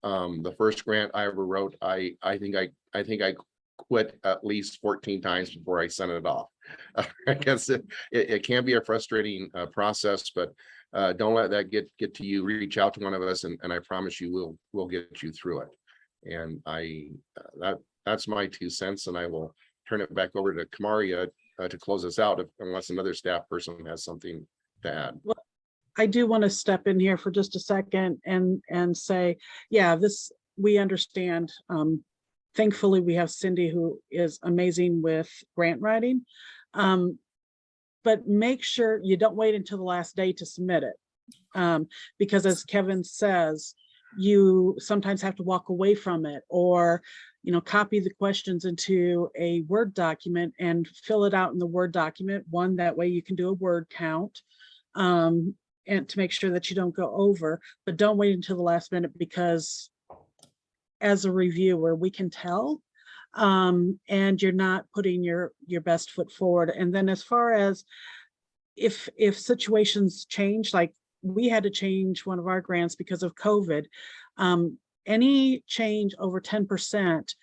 S3: the first grant I ever wrote, I think I quit at least 14 times before I sent it off. I guess it can be a frustrating process, but don't let that get to you. Reach out to one of us, and I promise you we'll get you through it. And that's my 2 cents, and I will turn it back over to Kamaria to close us out, unless another staff person has something to add.
S4: Well, I do want to step in here for just a second and say, yeah, we understand. Thankfully, we have Cindy, who is amazing with grant writing. But make sure you don't wait until the last day to submit it. Because as Kevin says, you sometimes have to walk away from it, or copy the questions into a Word document and fill it out in the Word document. That way you can do a word count, and to make sure that you don't go over. But don't wait until the last minute, because as a reviewer, we can tell, and you're not putting your best foot forward. And then as far as if situations change, like we had to change one of our grants because of COVID, any change over 10%,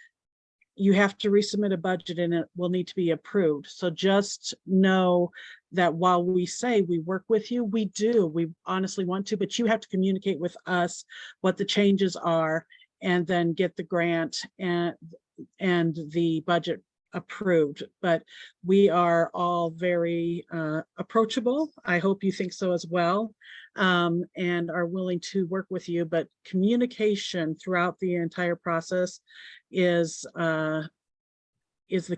S4: you have to resubmit a budget and it will need to be approved. So just know that while we say we work with you, we do, we honestly want to, but you have to communicate with us what the changes are and then get the grant and the budget approved. But we are all very approachable. I hope you think so as well, and are willing to work with you. But communication throughout the entire process is the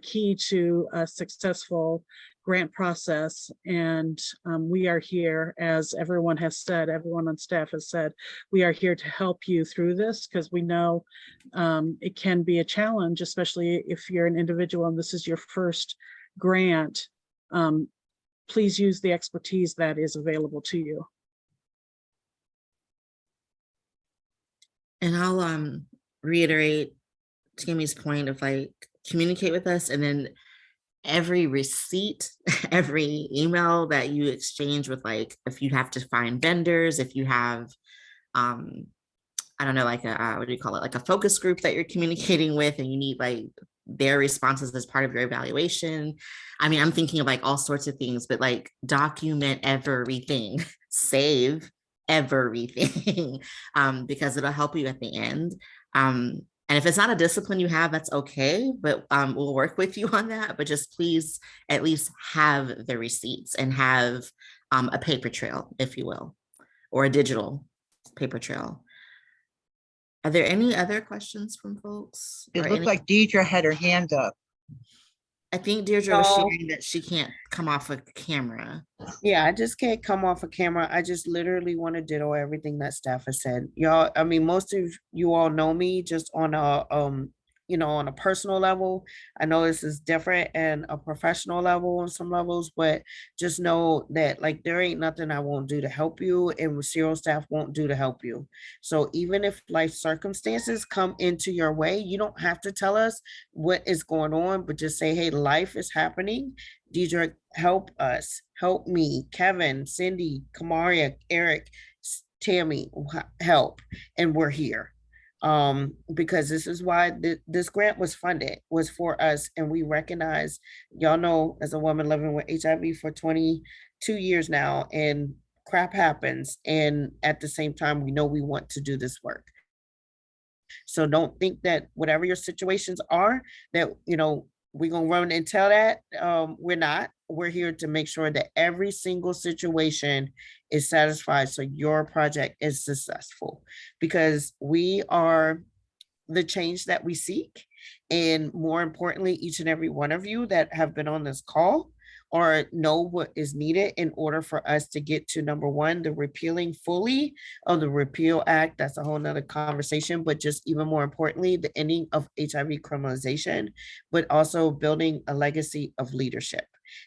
S4: key to a successful grant process. And we are here, as everyone has said, everyone on staff has said, we are here to help you through this, because we know it can be a challenge, especially if you're an individual and this is your first grant. Please use the expertise that is available to you.
S2: And I'll reiterate Tammy's point of like, communicate with us, and then every receipt, every email that you exchange with, like, if you have to find vendors, if you have, I don't know, like a, what do you call it? Like a focus group that you're communicating with and you need like their responses as part of your evaluation. I mean, I'm thinking of like all sorts of things, but like document everything, save everything, because it'll help you at the end. And if it's not a discipline you have, that's okay, but we'll work with you on that. But just please at least have the receipts and have a paper trail, if you will, or a digital paper trail. Are there any other questions from folks?
S5: It looked like Deidre had her hand up.
S2: I think Deirdre was
S1: No.
S2: sharing that she can't come off a camera.
S1: Yeah, I just can't come off a camera. I just literally want to ditto everything that staff has said. Y'all, I mean, most of you all know me just on a on a personal level. I know this is different and a professional level on some levels, but just know that like there ain't nothing I won't do to help you, and Zero staff won't do to help you. So even if life circumstances come into your way, you don't have to tell us what is going on, but just say, hey, life is happening. Deidre, help us, help me, Kevin, Cindy, Kamaria, Eric, Tammy, help. And we're here. Because this is why this grant was funded, was for us. And we recognize, y'all know, as a woman living with HIV for 22 years now, and crap happens. And at the same time, we know we want to do this work. So don't think that whatever your situations are, that, we're going to run and tell that. We're not. We're here to make sure that every single situation is satisfied so your project is successful, because we are the change that we seek. And more importantly, each and every one of you that have been on this call or know what is needed in order for us to get to, number one, the repealing fully of the Repeal Act. That's a whole nother conversation, but just even more importantly, the ending of HIV criminalization, but also building a legacy of leadership.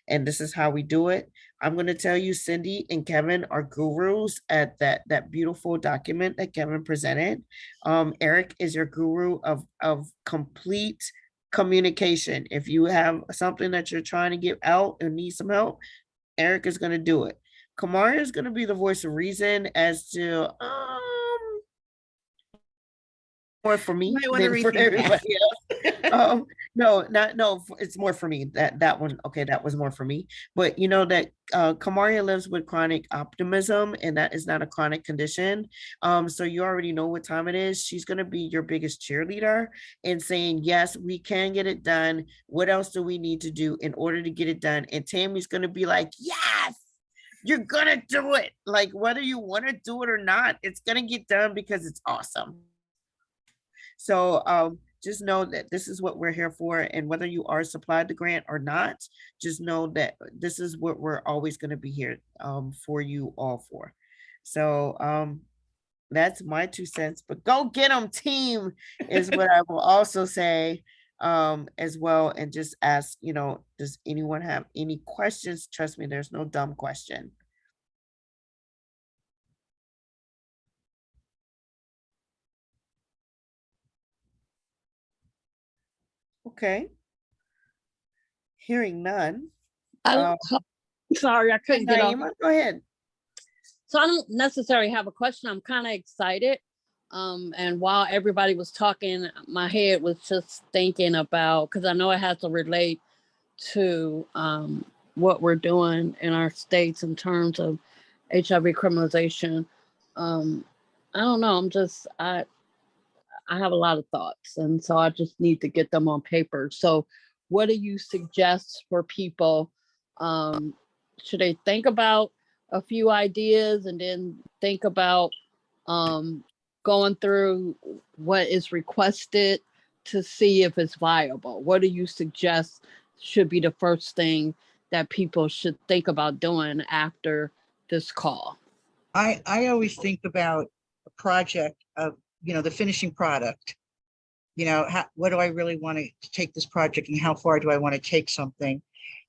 S1: And this is how we do it. I'm going to tell you, Cindy and Kevin are gurus at that beautiful document that Kevin presented. Eric is your guru of complete communication. If you have something that you're trying to get out and need some help, Eric is going to do it. Kamaria is going to be the voice of reason as to more for me than for everybody else. No, it's more for me. That one, okay, that was more for me. But you know that Kamaria lives with chronic optimism, and that is not a chronic condition. So you already know what time it is. She's gonna be your biggest cheerleader and saying, yes, we can get it done. What else do we need to do in order to get it done? And Tammy's gonna be like, yes, you're gonna do it. Like whether you want to do it or not, it's gonna get done because it's awesome. So just know that this is what we're here for. And whether you are supplied the grant or not, just know that this is what we're always going to be here for you all for. So that's my 2 cents, but go get them, team, is what I will also say as well. And just ask, does anyone have any questions? Trust me, there's no dumb question. Okay. Hearing none.
S6: Sorry, I couldn't get off.
S1: Naima, go ahead.
S6: So I don't necessarily have a question. I'm kind of excited And while everybody was talking, my head was just thinking about, because I know it has to relate to what we're doing in our states in terms of HIV criminalization. Um, I don't know. I have a lot of thoughts, and so I just need to get them on paper. So, what do you suggest for people? Um, should they think about a few ideas and then think about um, going through what is requested to see if it's viable? What do you suggest should be the first thing that people should think about doing after this call?
S5: I always think about a project of, the finishing product. What do I really want to take this project and how far do I want to take something?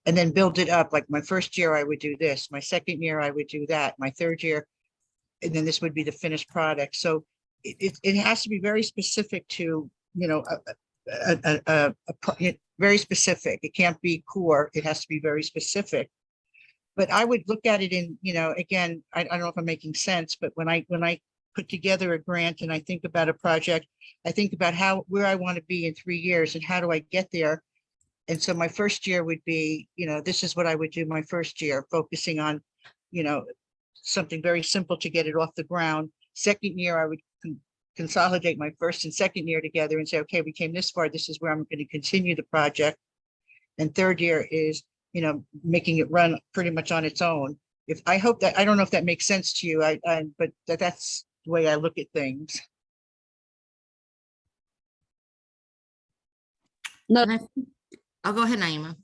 S5: And then build it up. Like my first year, I would do this. My second year, I would do that. My third year, and then this would be the finished product. So it has to be very specific to, very specific. It can't be core. It has to be very specific. But I would look at it in, again, I don't know if I'm making sense, but when I put together a grant and I think about a project, I think about where I want to be in 3 years and how do I get there. And so my first year would be, this is what I would do my first year, focusing on, something very simple to get it off the ground. Second year, I would consolidate my first and second year together and say, okay, we came this far. This is where I'm going to continue the project. And third year is, making it run pretty much on its own. I don't know if that makes sense to you, but that's the way I look at things.
S6: No,
S2: And I'll go ahead, Naima.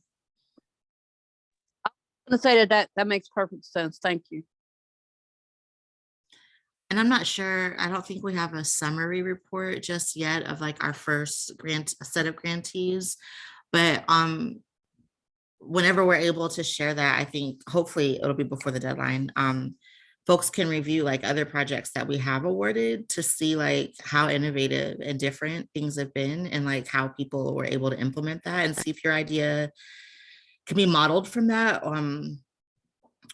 S6: I'm gonna say that makes perfect sense. Thank you.
S2: And I'm not sure, I don't think we have a summary report just yet of like our first set of grantees, but whenever we're able to share that, I think hopefully it'll be before the deadline. Folks can review like other projects that we have awarded to see like how innovative and different things have been and like how people were able to implement that and see if your idea can be modeled from that,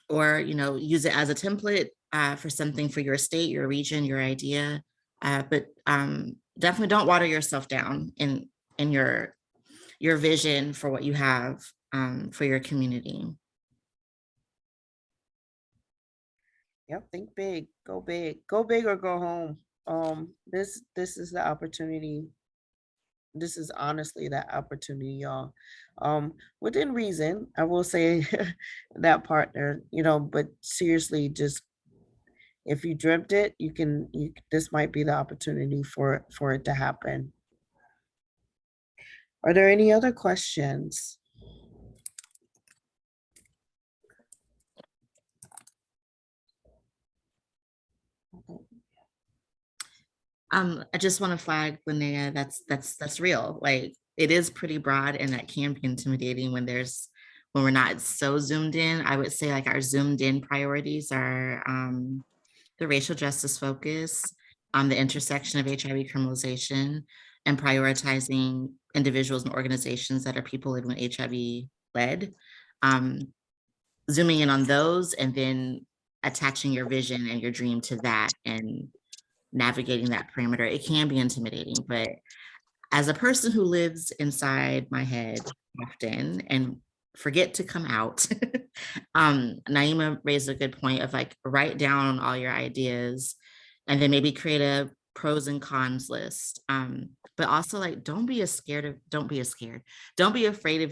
S2: or use it as a template for something for your state, your region, your idea. But definitely don't water yourself down in your vision for what you have for your community.
S1: Yep, think big, go big or go home. This is the opportunity. This is honestly that opportunity, y'all. Within reason, I will say that partner, but seriously, just if you dreamt it, this might be the opportunity for it to happen. Are there any other questions?
S2: I just want to flag, Linnea, that's real. Like it is pretty broad and that can be intimidating when we're not so zoomed in. I would say like our zoomed in priorities are the racial justice focus on the intersection of HIV criminalization and prioritizing individuals and organizations that are people living with HIV led. Zooming in on those and then attaching your vision and your dream to that and navigating that parameter. It can be intimidating, but as a person who lives inside my head often and forget to come out, Naima raised a good point of like, write down all your ideas and then maybe create a pros and cons list. But also like, don't be afraid of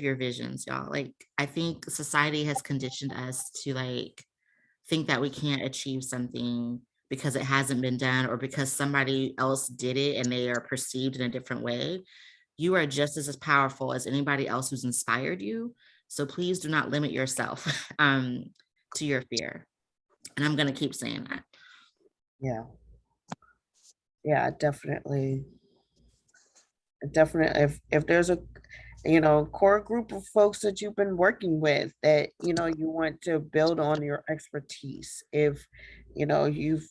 S2: your visions, y'all. Like, I think society has conditioned us to like, think that we can't achieve something because it hasn't been done or because somebody else did it and they are perceived in a different way. You are just as powerful as anybody else who's inspired you. So please do not limit yourself to your fear. And I'm going to keep saying that.
S1: Yeah. Yeah, definitely. Definitely. If there's a, core group of folks that you've been working with that, you want to build on your expertise. If, you've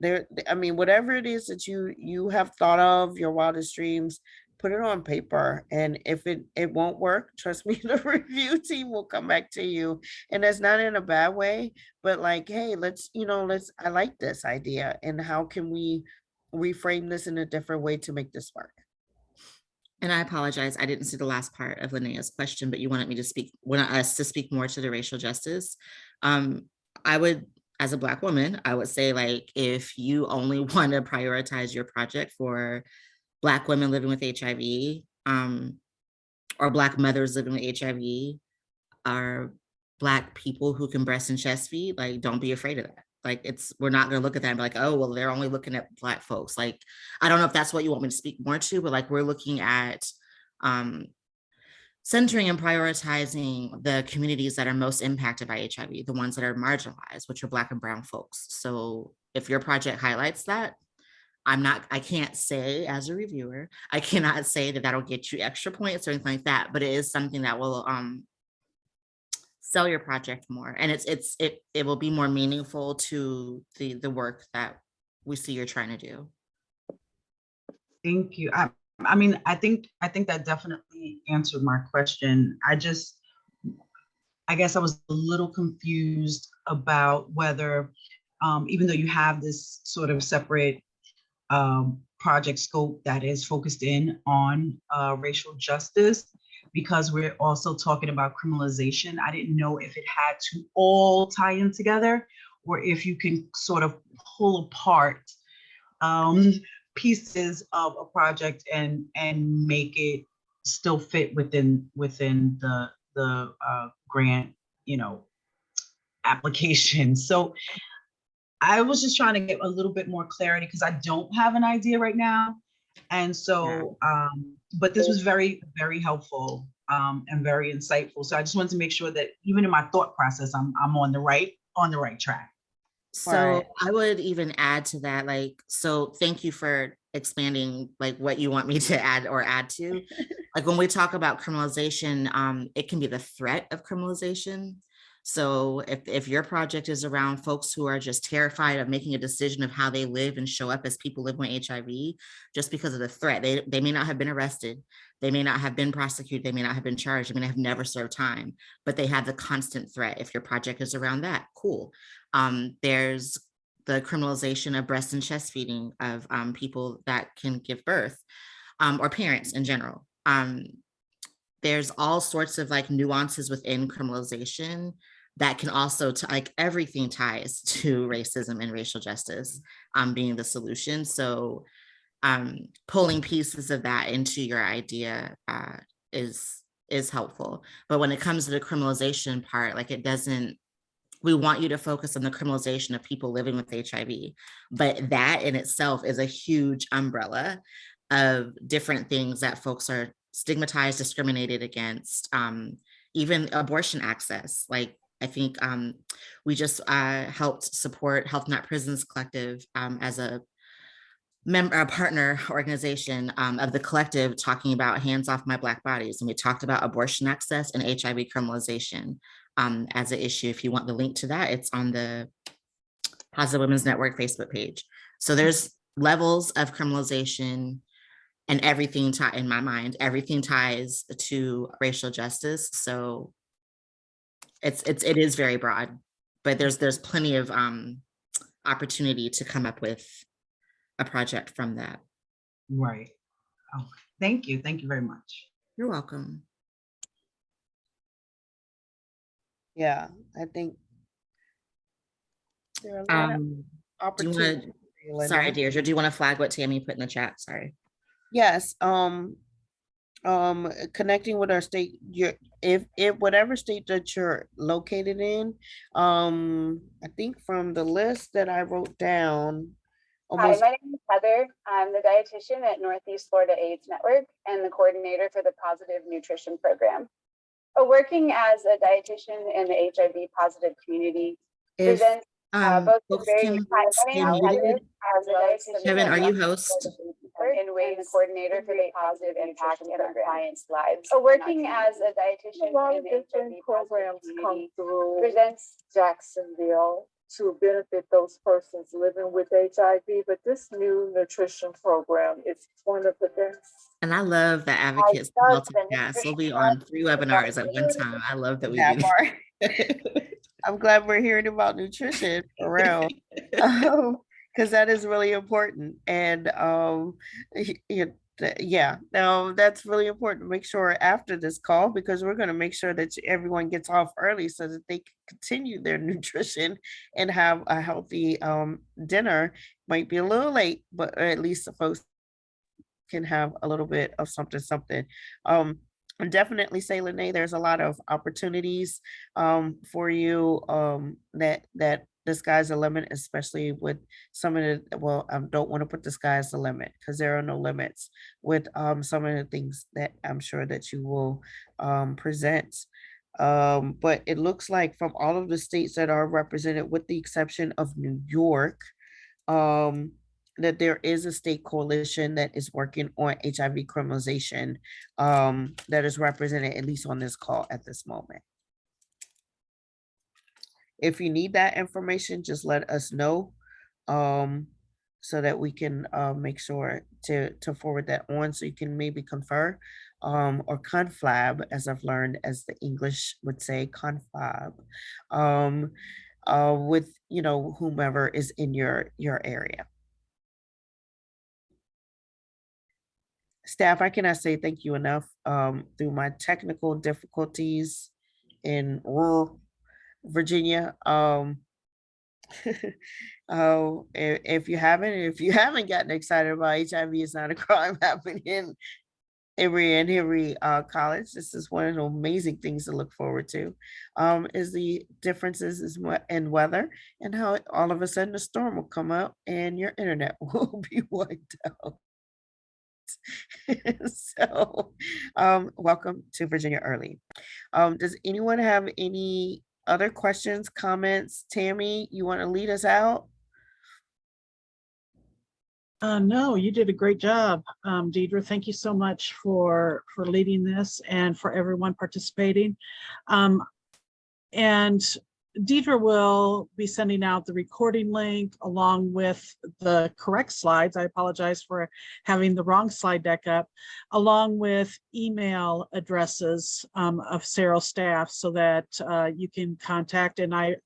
S1: there, I mean, whatever it is that you have thought of, your wildest dreams, put it on paper. And if it won't work, trust me, the review team will come back to you. And that's not in a bad way, but like, hey, let's I like this idea. And how can we reframe this in a different way to make this work.
S2: And I apologize, I didn't see the last part of Linnea's question, but you wanted us to speak more to the racial justice. I would, as a Black woman, I would say, like, if you only want to prioritize your project for Black women living with HIV, or Black mothers living with HIV, or Black people who can breast and chest feed, like, don't be afraid of that. Like, we're not gonna look at that and be like, oh, well, they're only looking at Black folks. Like, I don't know if that's what you want me to speak more to, but like, we're looking at centering and prioritizing the communities that are most impacted by HIV, the ones that are marginalized, which are Black and brown folks. So if your project highlights that, I can't say as a reviewer, I cannot say that that'll get you extra points or anything like that, but it is something that will sell your project more, and it will be more meaningful to the work that we see you're trying to do.
S7: Thank you. I mean, I think that definitely answered my question. I guess I was a little confused about whether, even though you have this sort of separate project scope that is focused in on racial justice, because we're also talking about criminalization, I didn't know if it had to all tie in together or if you can sort of pull apart pieces of a project and make it still fit within the grant, application. So I was just trying to get a little bit more clarity because I don't have an idea right now. And so, but this was very, very helpful and very insightful. So I just wanted to make sure that even in my thought process, I'm on the right track.
S2: So
S1: Right.
S2: I would even add to that, like, so thank you for expanding like what you want me to add to. Like, when we talk about criminalization, it can be the threat of criminalization. So if your project is around folks who are just terrified of making a decision of how they live and show up as people living with HIV, just because of the threat, they may not have been arrested, they may not have been prosecuted, they may not have been charged, they may have never served time, but they have the constant threat. If your project is around that, cool. There's the criminalization of breast and chest feeding of people that can give birth, or parents in general. There's all sorts of like nuances within criminalization that can also, like, everything ties to racism and racial justice being the solution. So pulling pieces of that into your idea is helpful. But when it comes to the criminalization part, like, we want you to focus on the criminalization of people living with HIV, but that in itself is a huge umbrella of different things that folks are stigmatized, discriminated against, even abortion access. Like, I think we just helped support Health Not Prisons Collective as a partner organization of the collective, talking about Hands Off My Black Bodies. And we talked about abortion access and HIV criminalization as an issue. If you want the link to that, it's on the Positive Women's Network Facebook page. So there's levels of criminalization, and everything in my mind, everything ties to racial justice. So it is very broad, but there's plenty of opportunity to come up with a project from that.
S7: Right. Oh, thank you. Thank you very much.
S2: You're welcome.
S1: Yeah, I think there are a lot of
S2: Do you
S1: opportunities.
S2: want sorry, Deirdre, do you want to flag what Tammy put in the chat? Sorry.
S1: Yes, connecting with our state, if whatever state that you're located in, I think from the list that I wrote down,
S8: Hi,
S1: almost
S8: my name is Heather. I'm the dietitian at Northeast Florida AIDS Network and the coordinator for the Positive Nutrition Program. Working as a dietitian in the HIV positive community
S2: If
S8: presents both
S2: folks
S8: very
S2: can
S8: hi, my
S2: stay
S8: name is
S2: muted.
S8: Heather. As a dietitian
S2: Kevin,
S8: at
S2: are you
S8: Northeast
S2: host?
S8: Florida AIDS Network and the coordinator for the Positive Impact in our clients' lives. Working as a dietitian in the HIV
S9: programs come
S8: community
S9: through
S8: presents
S9: Jacksonville to benefit those persons living with HIV, but this new nutrition program is one of the best.
S2: And I love that advocates multitask. We'll be on 3 webinars at one time. I love that we
S1: that
S2: do
S1: part. I'm glad we're hearing about nutrition for real. because that is really important. And yeah, no, that's really important. Make sure after this call, because we're going to make sure that everyone gets off early so that they can continue their nutrition and have a healthy dinner. Might be a little late, but at least the folks can have a little bit of something. And definitely say, Lene, there's a lot of opportunities for you that the sky's the limit, especially with some of the, well, I don't want to put the sky as the limit because there are no limits with some of the things that I'm sure that you will present. But it looks like from all of the states that are represented, with the exception of New York, um, that there is a state coalition that is working on HIV criminalization that is represented at least on this call at this moment. If you need that information, just let us know so that we can make sure to forward that on so you can maybe confer or conflab, as I've learned, as the English would say, conflab with, you know, whomever is in your area. Staff, I cannot say thank you enough. Through my technical difficulties in rural Virginia, oh, if you haven't gotten excited about HIV is not a crime happening in Henry College, this is one of the amazing things to look forward to. Is the differences in weather and how all of a sudden a storm will come up and your internet will be wiped out. So, welcome to Virginia Early. Does anyone have any other questions, comments? Tammy, you want to lead us out?
S4: No, you did a great job, Deidre. Thank you so much for leading this and for everyone participating. And Deidre will be sending out the recording link along with the correct slides. I apologize for having the wrong slide deck up, along with email addresses of Cerro staff so that you can contact. And I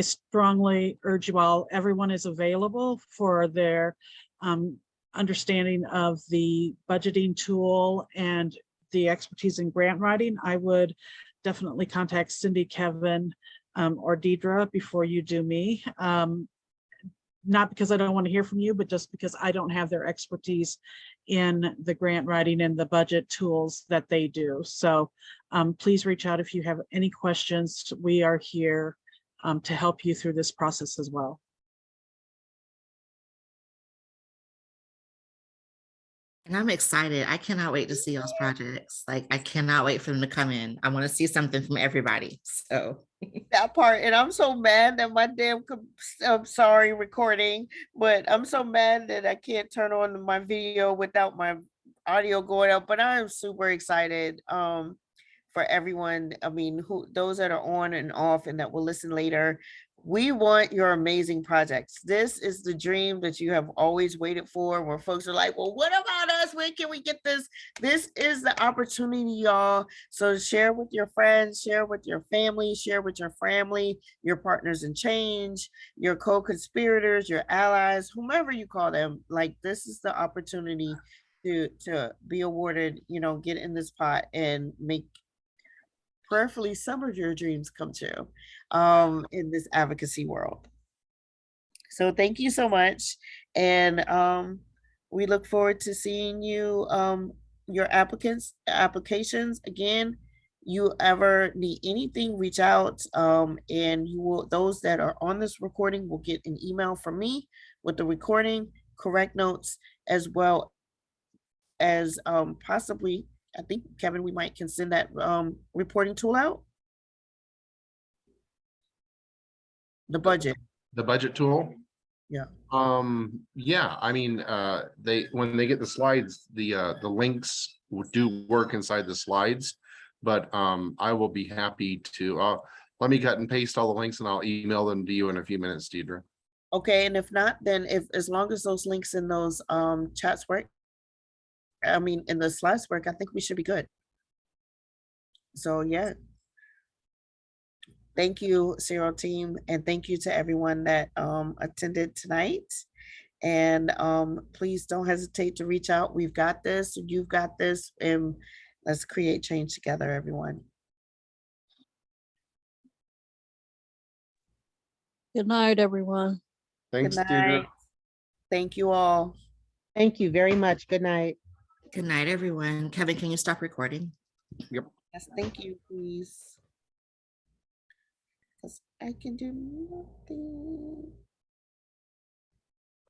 S4: strongly urge you all, everyone is available for their understanding of the budgeting tool and the expertise in grant writing. I would definitely contact Cindy, Kevin, or Deidre before you do me. Not because I don't want to hear from you, but just because I don't have their expertise in the grant writing and the budget tools that they do. So please reach out if you have any questions. We are here to help you through this process as well.
S2: And I'm excited. I cannot wait to see those projects. Like, I cannot wait for them to come in. I want to see something from everybody. So
S1: That part, and I'm so mad that my damn, I'm sorry, recording, but I'm so mad that I can't turn on my video without my audio going up. But I am super excited for everyone. I mean, those that are on and off and that will listen later. We want your amazing projects. This is the dream that you have always waited for, where folks are like, well, what about us? When can we get this? This is the opportunity, y'all. So share with your friends, share with your family, share with your family, your partners in change, your co-conspirators, your allies, whomever you call them. Like, this is the opportunity to be awarded, you know, get in this pot and make prayerfully some of your dreams come true in this advocacy world. So thank you so much. And we look forward to seeing you, your applications. Again, you ever need anything, reach out and you will, those that are on this recording will get an email from me with the recording, correct notes, as well as possibly, I think, Kevin, we might can send that reporting tool out. The budget.
S3: The budget tool.
S1: Yeah.
S3: Yeah, I mean, when they get the slides, the links do work inside the slides, but I will be happy to let me cut and paste all the links and I'll email them to you in a few minutes, Deidre.
S1: Okay, and if not, then as long as those links in those chats work, I mean, in the slides work, I think we should be good. So yeah. Thank you, Cerro team, and thank you to everyone that attended tonight. And please don't hesitate to reach out. We've got this, you've got this, and let's create change together, everyone.
S6: Good night, everyone.
S3: Thanks,
S1: Good
S3: Deirdre.
S1: night. Thank you all.
S10: Thank you very much. Good night.
S2: Good night, everyone. Kevin, can you stop recording?
S1: Yes, thank you, please. 'Cause I can do nothing.